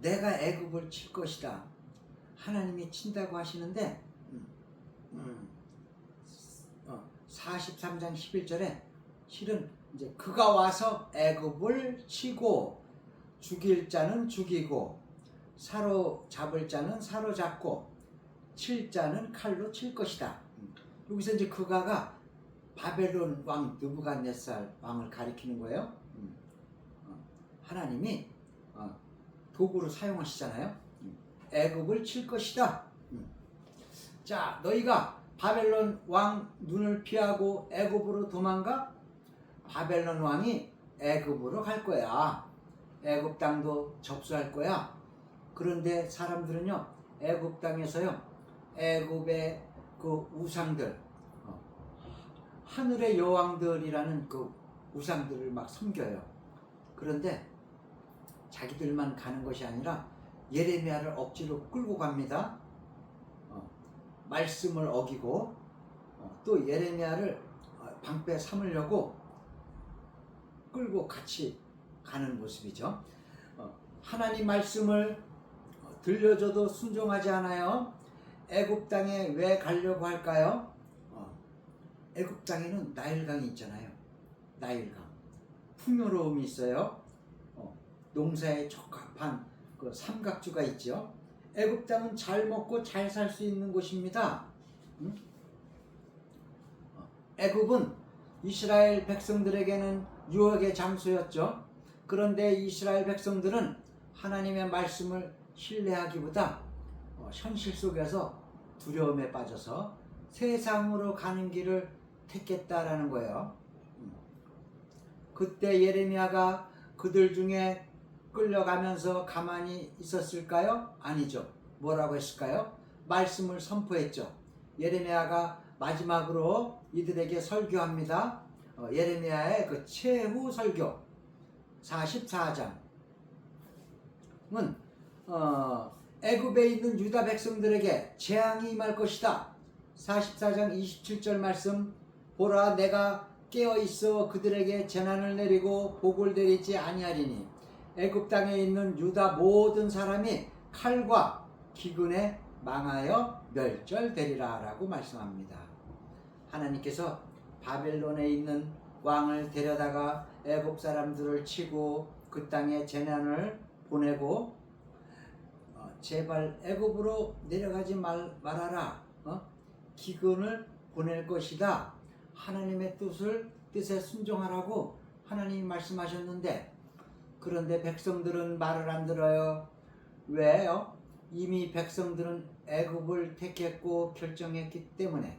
내가 애굽을 칠 것이다. 하나님이 친다고 하시는데 43장 11절에 실은 이제 그가 와서 애굽을 치고 죽일 자는 죽이고 사로잡을 자는 사로잡고 칠 자는 칼로 칠 것이다. 여기서 이제 그가가 바벨론 왕 느부갓네살 왕을 가리키는 거예요. 하나님이 도구로 사용하시잖아요. 애굽을 칠 것이다. 자, 너희가 바벨론 왕 눈을 피하고 애굽으로 도망가? 바벨론 왕이 애굽으로 갈 거야. 애굽 땅도 접수할 거야. 그런데 사람들은요, 애굽 땅에서요, 애굽의 그 우상들, 하늘의 여왕들이라는 그 우상들을 막 섬겨요. 그런데 자기들만 가는 것이 아니라 예레미야를 억지로 끌고 갑니다. 말씀을 어기고 또 예레미야를 방패 삼으려고 끌고 같이 가는 모습이죠. 하나님 말씀을 들려줘도 순종하지 않아요. 애굽 땅에 왜 가려고 할까요? 애굽 땅에는 나일강이 있잖아요. 나일강. 풍요로움이 있어요. 농사에 적합한 그 삼각주가 있죠. 애굽 땅은 잘 먹고 잘 살 수 있는 곳입니다. 애굽은 이스라엘 백성들에게는 유혹의 장소였죠. 그런데 이스라엘 백성들은 하나님의 말씀을 신뢰하기보다 현실 속에서 두려움에 빠져서 세상으로 가는 길을 택했다라는 거예요. 그때 예레미야가 그들 중에 끌려가면서 가만히 있었을까요? 아니죠. 뭐라고 했을까요? 말씀을 선포했죠. 예레미야가 마지막으로 이들에게 설교합니다. 예레미야의 그 최후 설교 44장은 애굽에 있는 유다 백성들에게 재앙이 임할 것이다. 44장 27절 말씀, 보라 내가 깨어있어 그들에게 재난을 내리고 복을 내리지 아니하리니 애굽 땅에 있는 유다 모든 사람이 칼과 기근에 망하여 멸절되리라 라고 말씀합니다. 하나님께서 바벨론에 있는 왕을 데려다가 애굽 사람들을 치고 그 땅에 재난을 보내고 제발 애굽으로 내려가지 말아라, 기근을 보낼 것이다, 하나님의 뜻에 순종하라고 하나님이 말씀하셨는데, 그런데 백성들은 말을 안 들어요. 왜요? 이미 백성들은 애굽을 택했고 결정했기 때문에.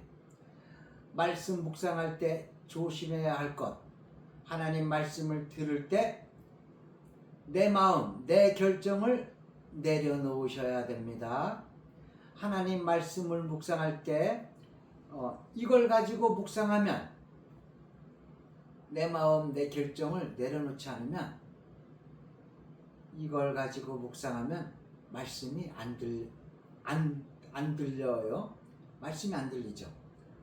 말씀 묵상할 때 조심해야 할 것, 하나님 말씀을 들을 때 내 마음, 내 결정을 내려놓으셔야 됩니다. 하나님 말씀을 묵상할 때 이걸 가지고 묵상하면, 내 마음, 내 결정을 내려놓지 않으면, 이걸 가지고 묵상하면 말씀이 안 들려요. 말씀이 안 들리죠.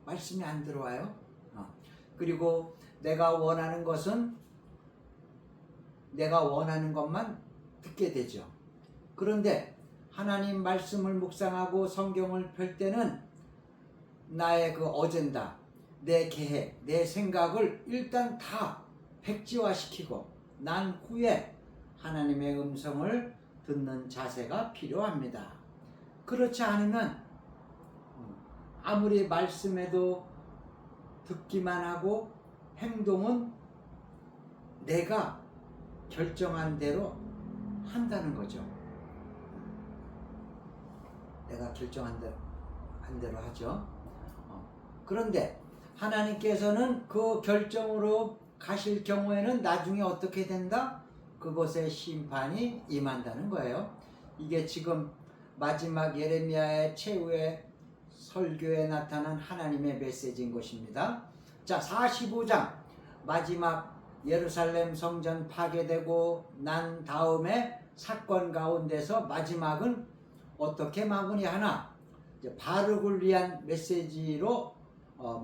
말씀이 안 들어와요. 그리고 내가 원하는 것만 듣게 되죠. 그런데 하나님 말씀을 묵상하고 성경을 펼 때는 나의 그 어젠다, 내 계획, 내 생각을 일단 다 백지화시키고 난 후에 하나님의 음성을 듣는 자세가 필요합니다. 그렇지 않으면 아무리 말씀해도 듣기만 하고 행동은 내가 결정한 대로 한다는 거죠. 내가 결정한 대로 하죠. 그런데 하나님께서는 그 결정으로 가실 경우에는 나중에 어떻게 된다? 그것에 심판이 임한다는 거예요. 이게 지금 마지막 예레미야의 최후의 설교에 나타난 하나님의 메시지인 것입니다. 자, 45장 마지막 예루살렘 성전 파괴되고 난 다음에 사건 가운데서 마지막은 어떻게 마무리하나, 이제 바룩을 위한 메시지로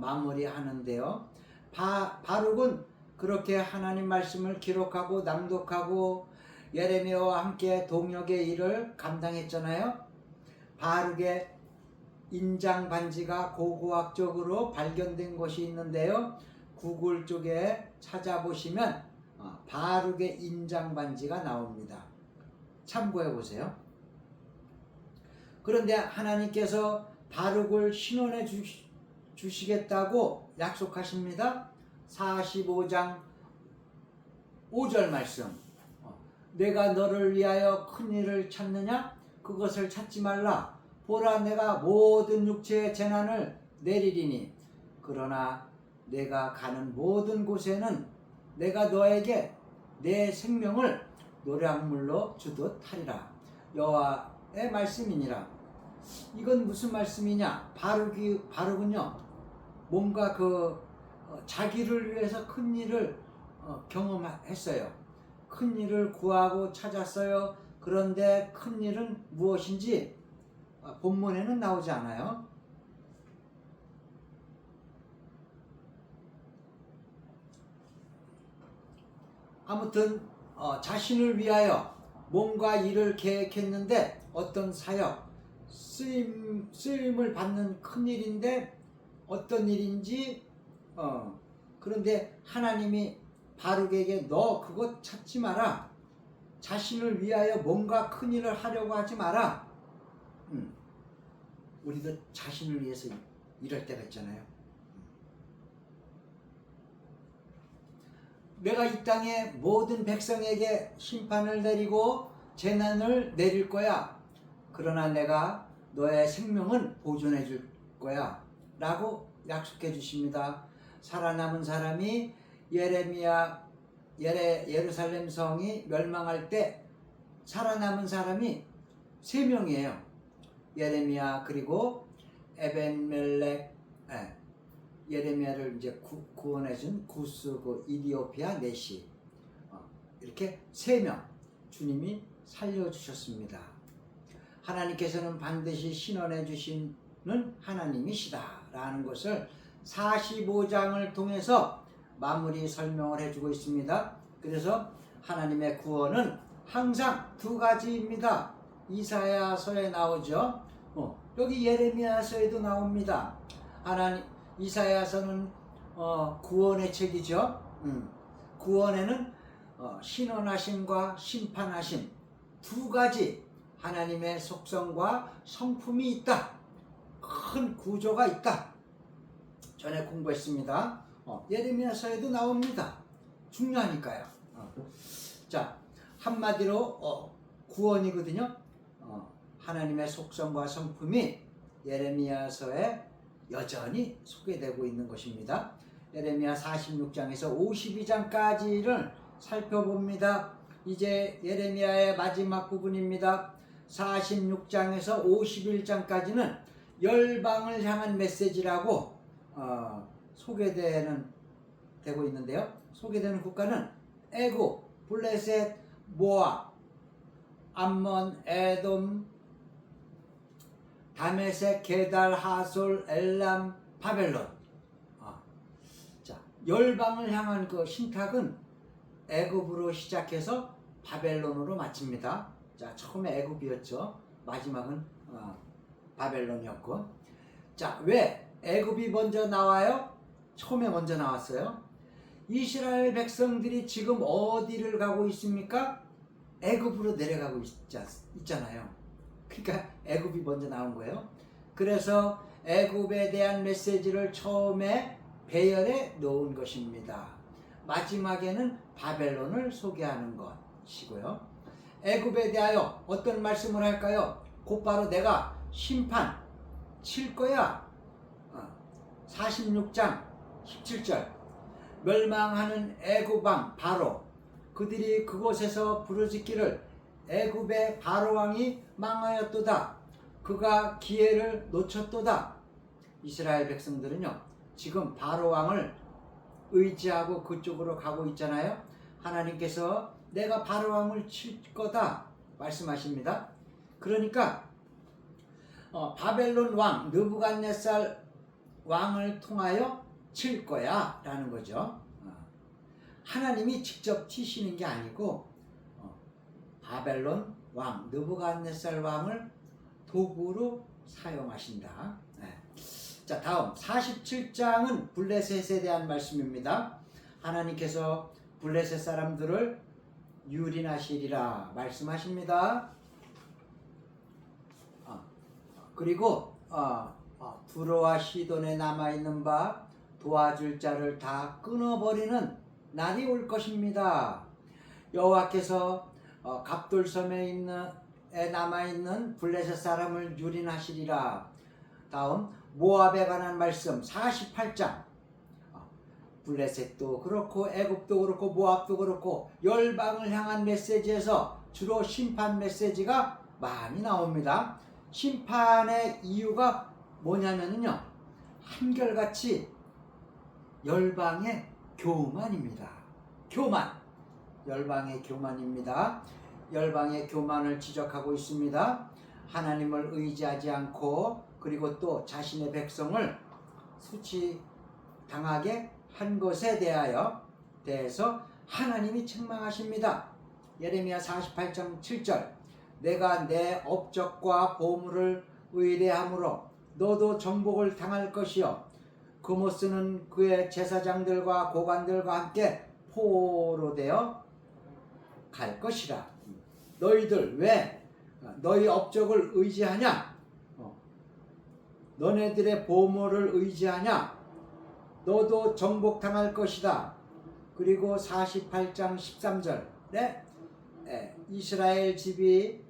마무리하는데요. 바룩은 그렇게 하나님 말씀을 기록하고 낭독하고 예레미야와 함께 동역의 일을 감당했잖아요. 바룩의 인장 반지가 고고학적으로 발견된 것이 있는데요. 구글 쪽에 찾아보시면 바룩의 인장 반지가 나옵니다. 참고해 보세요. 그런데 하나님께서 바룩을 신원해 주시겠다고 약속하십니다. 45장 5절 말씀. 내가 너를 위하여 큰 일을 찾느냐? 그것을 찾지 말라. 보라, 내가 모든 육체의 재난을 내리리니 그러나 내가 가는 모든 곳에는 내가 너에게 내 생명을 노량물로 주듯 하리라. 여호와의 말씀이니라. 이건 무슨 말씀이냐? 바룩은요, 뭔가 자기를 위해서 큰 일을 경험했어요. 큰 일을 구하고 찾았어요. 그런데 큰 일은 무엇인지 본문에는 나오지 않아요. 아무튼 자신을 위하여 뭔가 일을 계획했는데 어떤 사역, 쓰임을 받는 큰 일인데 어떤 일인지 그런데 하나님이 바룩에게 너 그것 찾지 마라. 자신을 위하여 뭔가 큰 일을 하려고 하지 마라. 우리도 자신을 위해서 일할 때가 있잖아요. 내가 이 땅에 모든 백성에게 심판을 내리고 재난을 내릴 거야. 그러나 내가 너의 생명은 보존해 줄 거야 라고 약속해 주십니다. 살아남은 사람이 예루살렘 성이 멸망할 때 살아남은 사람이 3명이에요. 예레미야, 그리고 에벤멜렉, 예레미야를 이제 구원해준 구스, 이디오피아 네시, 이렇게 3명 주님이 살려주셨습니다. 하나님께서는 반드시 신원해 주시는 하나님이시다라는 것을 45장을 통해서 마무리 설명을 해주고 있습니다. 그래서 하나님의 구원은 항상 2가지입니다. 이사야서에 나오죠. 여기 예레미야서에도 나옵니다. 하나님 이사야서는 구원의 책이죠. 구원에는 신원하심과 심판하심 두 가지 하나님의 속성과 성품이 있다. 큰 구조가 있다. 전에 공부했습니다. 예레미야서에도 나옵니다. 중요하니까요. 자, 한마디로 구원이거든요. 하나님의 속성과 성품이 예레미야서에 여전히 소개되고 있는 것입니다. 예레미야 46장에서 52장까지를 살펴봅니다. 이제 예레미야의 마지막 부분입니다. 46장에서 51장까지는 열방을 향한 메시지라고 되고 있는데요. 소개되는 국가는 애굽, 블레셋, 모압, 암몬, 에돔, 다메섹, 게달, 하솔, 엘람, 바벨론. 자, 열방을 향한 그 신탁은 애굽으로 시작해서 바벨론으로 마칩니다. 자, 처음에 애굽이었죠. 마지막은 바벨론이었고. 자, 왜 애굽이 먼저 나와요? 처음에 먼저 나왔어요. 이스라엘 백성들이 지금 어디를 가고 있습니까? 애굽으로 내려가고 있잖아요. 그러니까 애굽이 먼저 나온 거예요. 그래서 애굽에 대한 메시지를 처음에 배열에 놓은 것입니다. 마지막에는 바벨론을 소개하는 것이고요. 애굽에 대하여 어떤 말씀을 할까요? 곧바로 내가 심판 칠 거야. 46장 17절 멸망하는 애굽 왕 바로 그들이 그곳에서 부르짖기를 애굽의 바로 왕이 망하였도다. 그가 기회를 놓쳤도다. 이스라엘 백성들은요, 지금 바로 왕을 의지하고 그쪽으로 가고 있잖아요. 하나님께서 내가 바로 왕을 칠 거다 말씀하십니다. 그러니까 바벨론 왕 느부갓네살 왕을 통하여 칠 거야 라는 거죠. 하나님이 직접 치시는 게 아니고 바벨론 왕 느부갓네살 왕을 도구로 사용하신다. 자, 다음 47장은 블레셋에 대한 말씀입니다. 하나님께서 블레셋 사람들을 유린하시리라 말씀하십니다. 그리고 두로와 시돈에 남아있는 바 도와줄 자를 다 끊어버리는 날이 올 것입니다. 여호와께서 갑돌섬에 남아있는 블레셋 사람을 유린하시리라. 다음 모압에 관한 말씀 48장. 블레셋도 그렇고 애굽도 그렇고 모압도 그렇고 열방을 향한 메시지에서 주로 심판 메시지가 많이 나옵니다. 심판의 이유가 뭐냐면요, 한결같이 열방의 교만입니다. 교만, 열방의 교만입니다. 열방의 교만을 지적하고 있습니다. 하나님을 의지하지 않고 그리고 또 자신의 백성을 수치당하게 한 것에 대해서 하나님이 책망하십니다. 예레미야 48장 7절 내가 내 업적과 보물을 의뢰함으로 너도 정복을 당할 것이요 그모스는 그의 제사장들과 고관들과 함께 포로되어 갈 것이라. 너희들 왜 너희 업적을 의지하냐? 너네들의 보물을 의지하냐? 너도 정복당할 것이다. 그리고 48장 13절 이스라엘 집이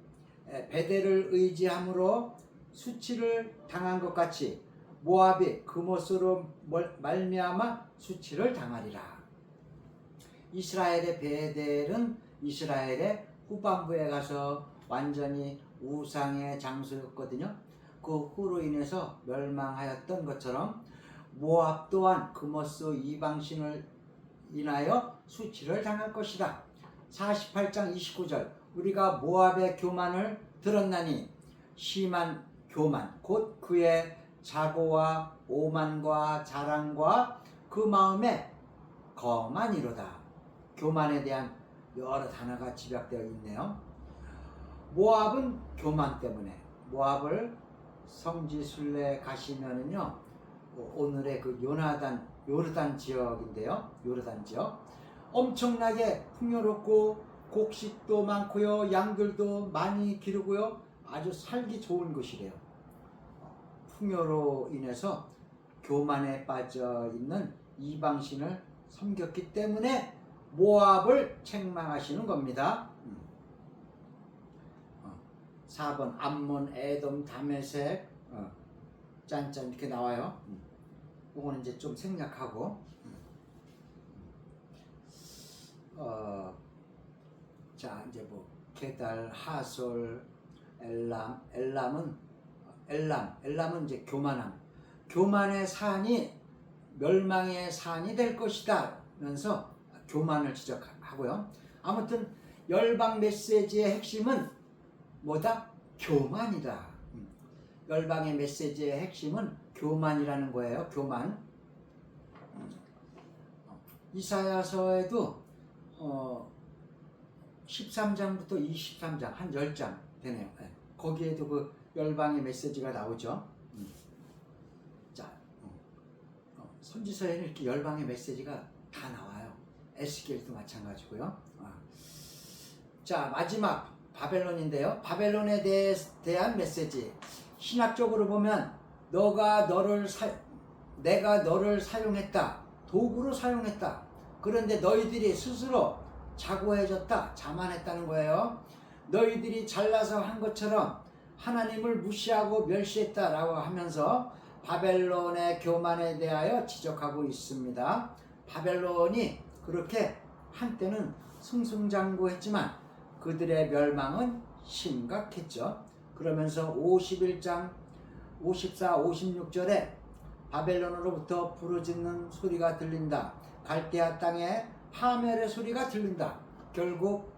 베델을 의지함으로 수치를 당한 것 같이 모압이 그못으로 말미암아 수치를 당하리라. 이스라엘의 베델은 이스라엘의 후반부에 가서 완전히 우상의 장소였거든요. 그 후로 인해서 멸망하였던 것처럼 모압 또한 그모스 이방신을 인하여 수치를 당할 것이다. 48장 29절 우리가 모압의 교만을 들었나니 심한 교만 곧 그의 자고와 오만과 자랑과 그 마음에 거만이로다. 교만에 대한 여러 단어가 집약되어 있네요. 모압은 교만 때문에 모압을 성지순례 가시면은요, 오늘의 그 요르단 지역인데요. 요르단 지역 엄청나게 풍요롭고 곡식도 많고요, 양들도 많이 기르고요, 아주 살기 좋은 곳이래요. 풍요로 인해서 교만에 빠져 있는 이방신을 섬겼기 때문에 모압을 책망하시는 겁니다. 4번 암몬, 에돔, 다메섹, 짠짠 이렇게 나와요. 이거는 이제 좀 생략하고, 자 이제 뭐 게달, 하솔, 엘람은 이제 교만의 산이 멸망의 산이 될 것이다 면서 교만을 지적하고요. 아무튼 열방 메시지의 핵심은 뭐다? 교만이다. 열방의 메시지의 핵심은 교만이라는 거예요. 교만. 이사야서에도 13장부터 23장 한 10장 되네요. 거기에도 그 열방의 메시지가 나오죠. 자, 선지서에는 이렇게 열방의 메시지가 다 나와요. 에스겔도 마찬가지고요. 자, 마지막 바벨론인데요. 바벨론에 대한 메시지. 신학적으로 보면 내가 너를 사용했다. 도구로 사용했다. 그런데 너희들이 스스로 자고해졌다. 자만했다는 거예요. 너희들이 잘나서 한 것처럼 하나님을 무시하고 멸시했다라고 하면서 바벨론의 교만에 대하여 지적하고 있습니다. 바벨론이 그렇게 한때는 승승장구했지만 그들의 멸망은 심각했죠. 그러면서 51장 54, 56절에 바벨론으로부터 부르짖는 소리가 들린다. 갈대아 땅에 파멸의 소리가 들린다. 결국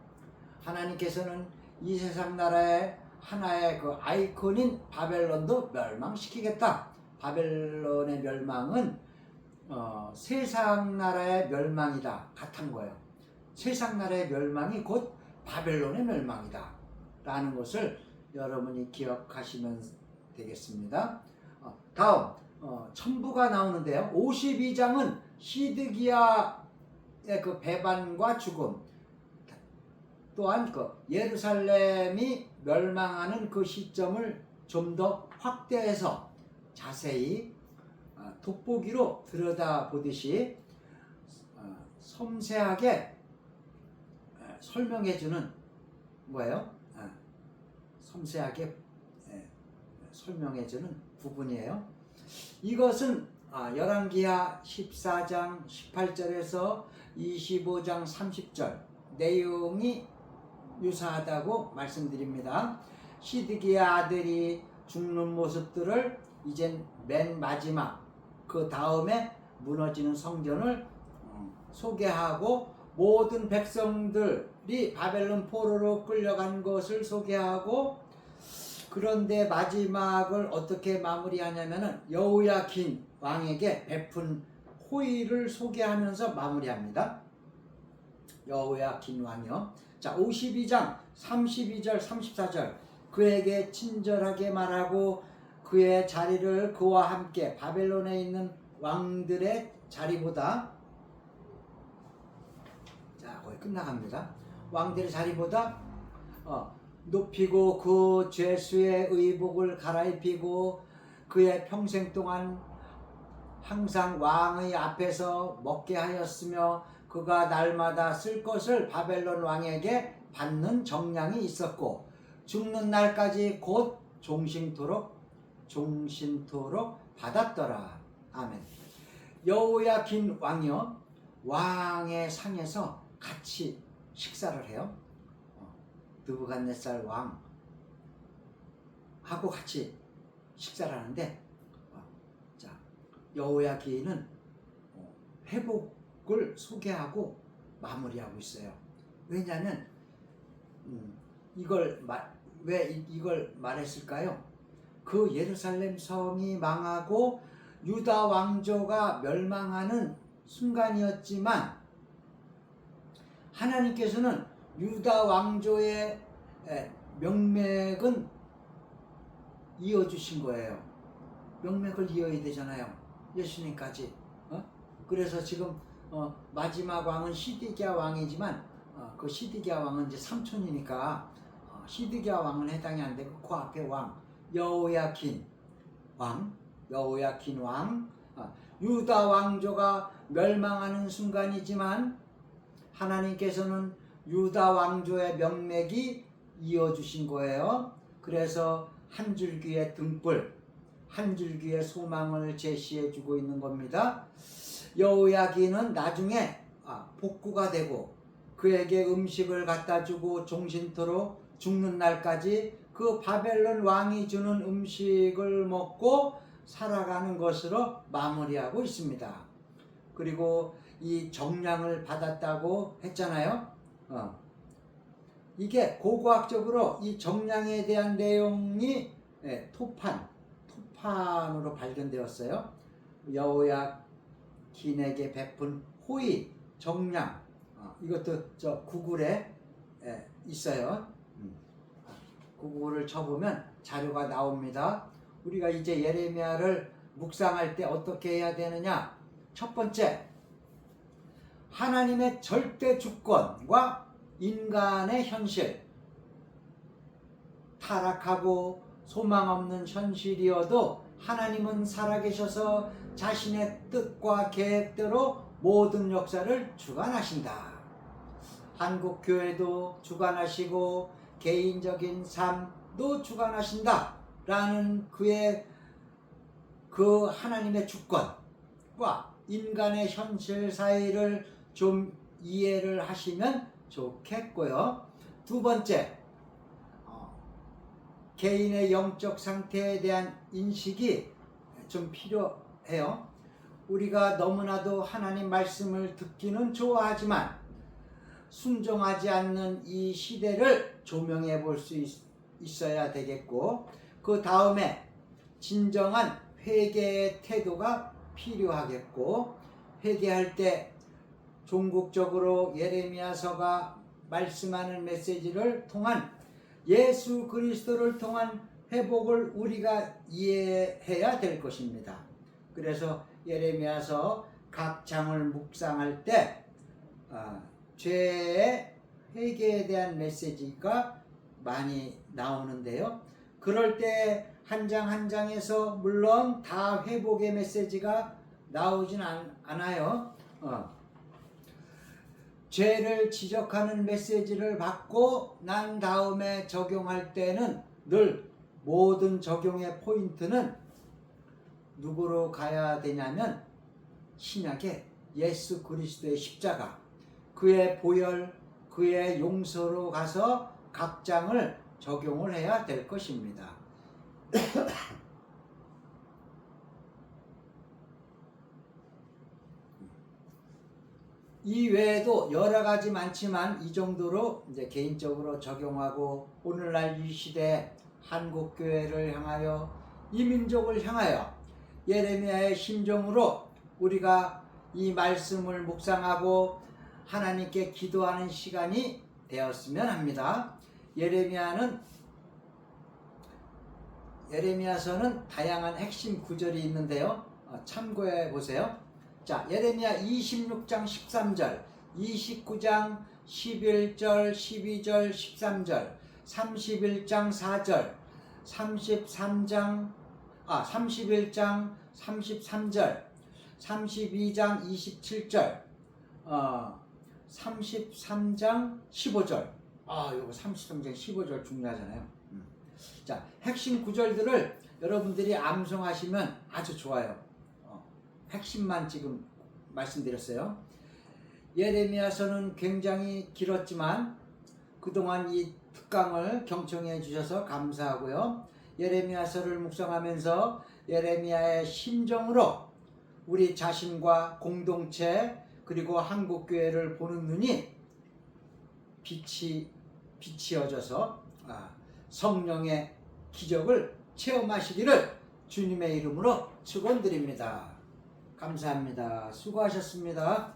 하나님께서는 이 세상 나라의 하나의 그 아이콘인 바벨론도 멸망시키겠다. 바벨론의 멸망은 세상 나라의 멸망이다 같은 거예요. 세상 나라의 멸망이 곧 바벨론의 멸망이다 라는 것을 여러분이 기억하시면 되겠습니다. 다음 첨부가 나오는데요. 52장은 시드기야의 그 배반과 죽음, 또한 그 예루살렘이 멸망하는 그 시점을 좀 더 확대해서 자세히 돋보기로 들여다보듯이 섬세하게 설명해주는 뭐예요? 섬세하게 설명해주는 부분이에요. 이것은 열왕기하 14장 18절에서 25장 30절 내용이 유사하다고 말씀드립니다. 시드기야 아들이 죽는 모습들을 이젠 맨 마지막 그 다음에 무너지는 성전을 소개하고 모든 백성들이 바벨론 포로로 끌려간 것을 소개하고, 그런데 마지막을 어떻게 마무리하냐면은 여호야킨 왕에게 베푼 호의를 소개하면서 마무리합니다. 여호야킨 왕이요. 자, 52장 32절 34절 그에게 친절하게 말하고 그의 자리를 그와 함께 바벨론에 있는 왕들의 자리보다, 자 거의 끝나갑니다. 왕들의 자리보다 높이고 그 죄수의 의복을 갈아입히고 그의 평생 동안 항상 왕의 앞에서 먹게 하였으며 그가 날마다 쓸 것을 바벨론 왕에게 받는 정량이 있었고 죽는 날까지 곧 종신토록 받았더라. 아멘. 여호야킨 왕이요, 왕의 상에서 같이 식사를 해요. 느부갓네살 왕하고 같이 식사를 하는데, 자 여호야킨은 회복을 소개하고 마무리하고 있어요. 왜냐하면 왜 이걸 말했을까요? 그 예루살렘 성이 망하고 유다 왕조가 멸망하는 순간이었지만 하나님께서는 유다 왕조의 명맥은 이어주신 거예요. 명맥을 이어야 되잖아요. 예수님까지. 그래서 지금 마지막 왕은 시드기야 왕이지만 그 시드기야 왕은 이제 삼촌이니까 시드기야 왕은 해당이 안 되고 그 앞에 왕 여호야킨 왕 유다 왕조가 멸망하는 순간이지만 하나님께서는 유다 왕조의 명맥이 이어주신 거예요. 그래서 한 줄기의 등불, 한 줄기의 소망을 제시해 주고 있는 겁니다. 여호야긴은 나중에 복구가 되고 그에게 음식을 갖다 주고 종신토로 죽는 날까지 그 바벨론 왕이 주는 음식을 먹고 살아가는 것으로 마무리하고 있습니다. 그리고 이 정량을 받았다고 했잖아요. 이게 고고학적으로 이 정량에 대한 내용이 토판으로 발견되었어요. 여호야긴에게 베푼 호의, 정량, 이것도 저 구글에 있어요. 구글을 쳐보면 자료가 나옵니다. 우리가 이제 예레미야를 묵상할 때 어떻게 해야 되느냐? 첫 번째, 하나님의 절대 주권과 인간의 현실, 타락하고 소망 없는 현실이어도 하나님은 살아계셔서 자신의 뜻과 계획대로 모든 역사를 주관하신다. 한국교회도 주관하시고 개인적인 삶도 주관하신다 라는 그 하나님의 주권과 인간의 현실 사이를 좀 이해를 하시면 좋겠고요. 두 번째, 개인의 영적 상태에 대한 인식이 좀 필요해요. 우리가 너무나도 하나님 말씀을 듣기는 좋아하지만 순종하지 않는 이 시대를 조명해 볼 수 있어야 되겠고, 그 다음에 진정한 회개의 태도가 필요하겠고, 회개할 때 종국적으로 예레미야서가 말씀하는 메시지를 통한 예수 그리스도를 통한 회복을 우리가 이해해야 될 것입니다. 그래서 예레미야서 각 장을 묵상할 때 죄의 회개에 대한 메시지가 많이 나오는데요. 그럴 때 한 장 한 장에서 물론 다 회복의 메시지가 나오진 않아요. 죄를 지적하는 메시지를 받고 난 다음에 적용할 때는 늘 모든 적용의 포인트는 누구로 가야 되냐면 신약의 예수 그리스도의 십자가, 그의 보혈, 그의 용서로 가서 각 장을 적용을 해야 될 것입니다. 이 외에도 여러 가지 많지만 이 정도로 이제 개인적으로 적용하고 오늘날 이 시대 한국 교회를 향하여 이 민족을 향하여 예레미야의 심정으로 우리가 이 말씀을 묵상하고 하나님께 기도하는 시간이 되었으면 합니다. 예레미야서는 다양한 핵심 구절이 있는데요. 참고해 보세요. 자, 예레미야 26장 13절, 29장 11절, 12절, 13절, 31장 4절, 31장 33절, 32장 27절, 33장 15절. 이거 33장 15절 중요하잖아요. 자, 핵심 구절들을 여러분들이 암송하시면 아주 좋아요. 핵심만 지금 말씀드렸어요. 예레미야서는 굉장히 길었지만 그동안 이 특강을 경청해 주셔서 감사하고요. 예레미야서를 묵상하면서 예레미야의 심정으로 우리 자신과 공동체 그리고 한국교회를 보는 눈이 비치어져서 성령의 기적을 체험하시기를 주님의 이름으로 축원드립니다. 감사합니다. 수고하셨습니다.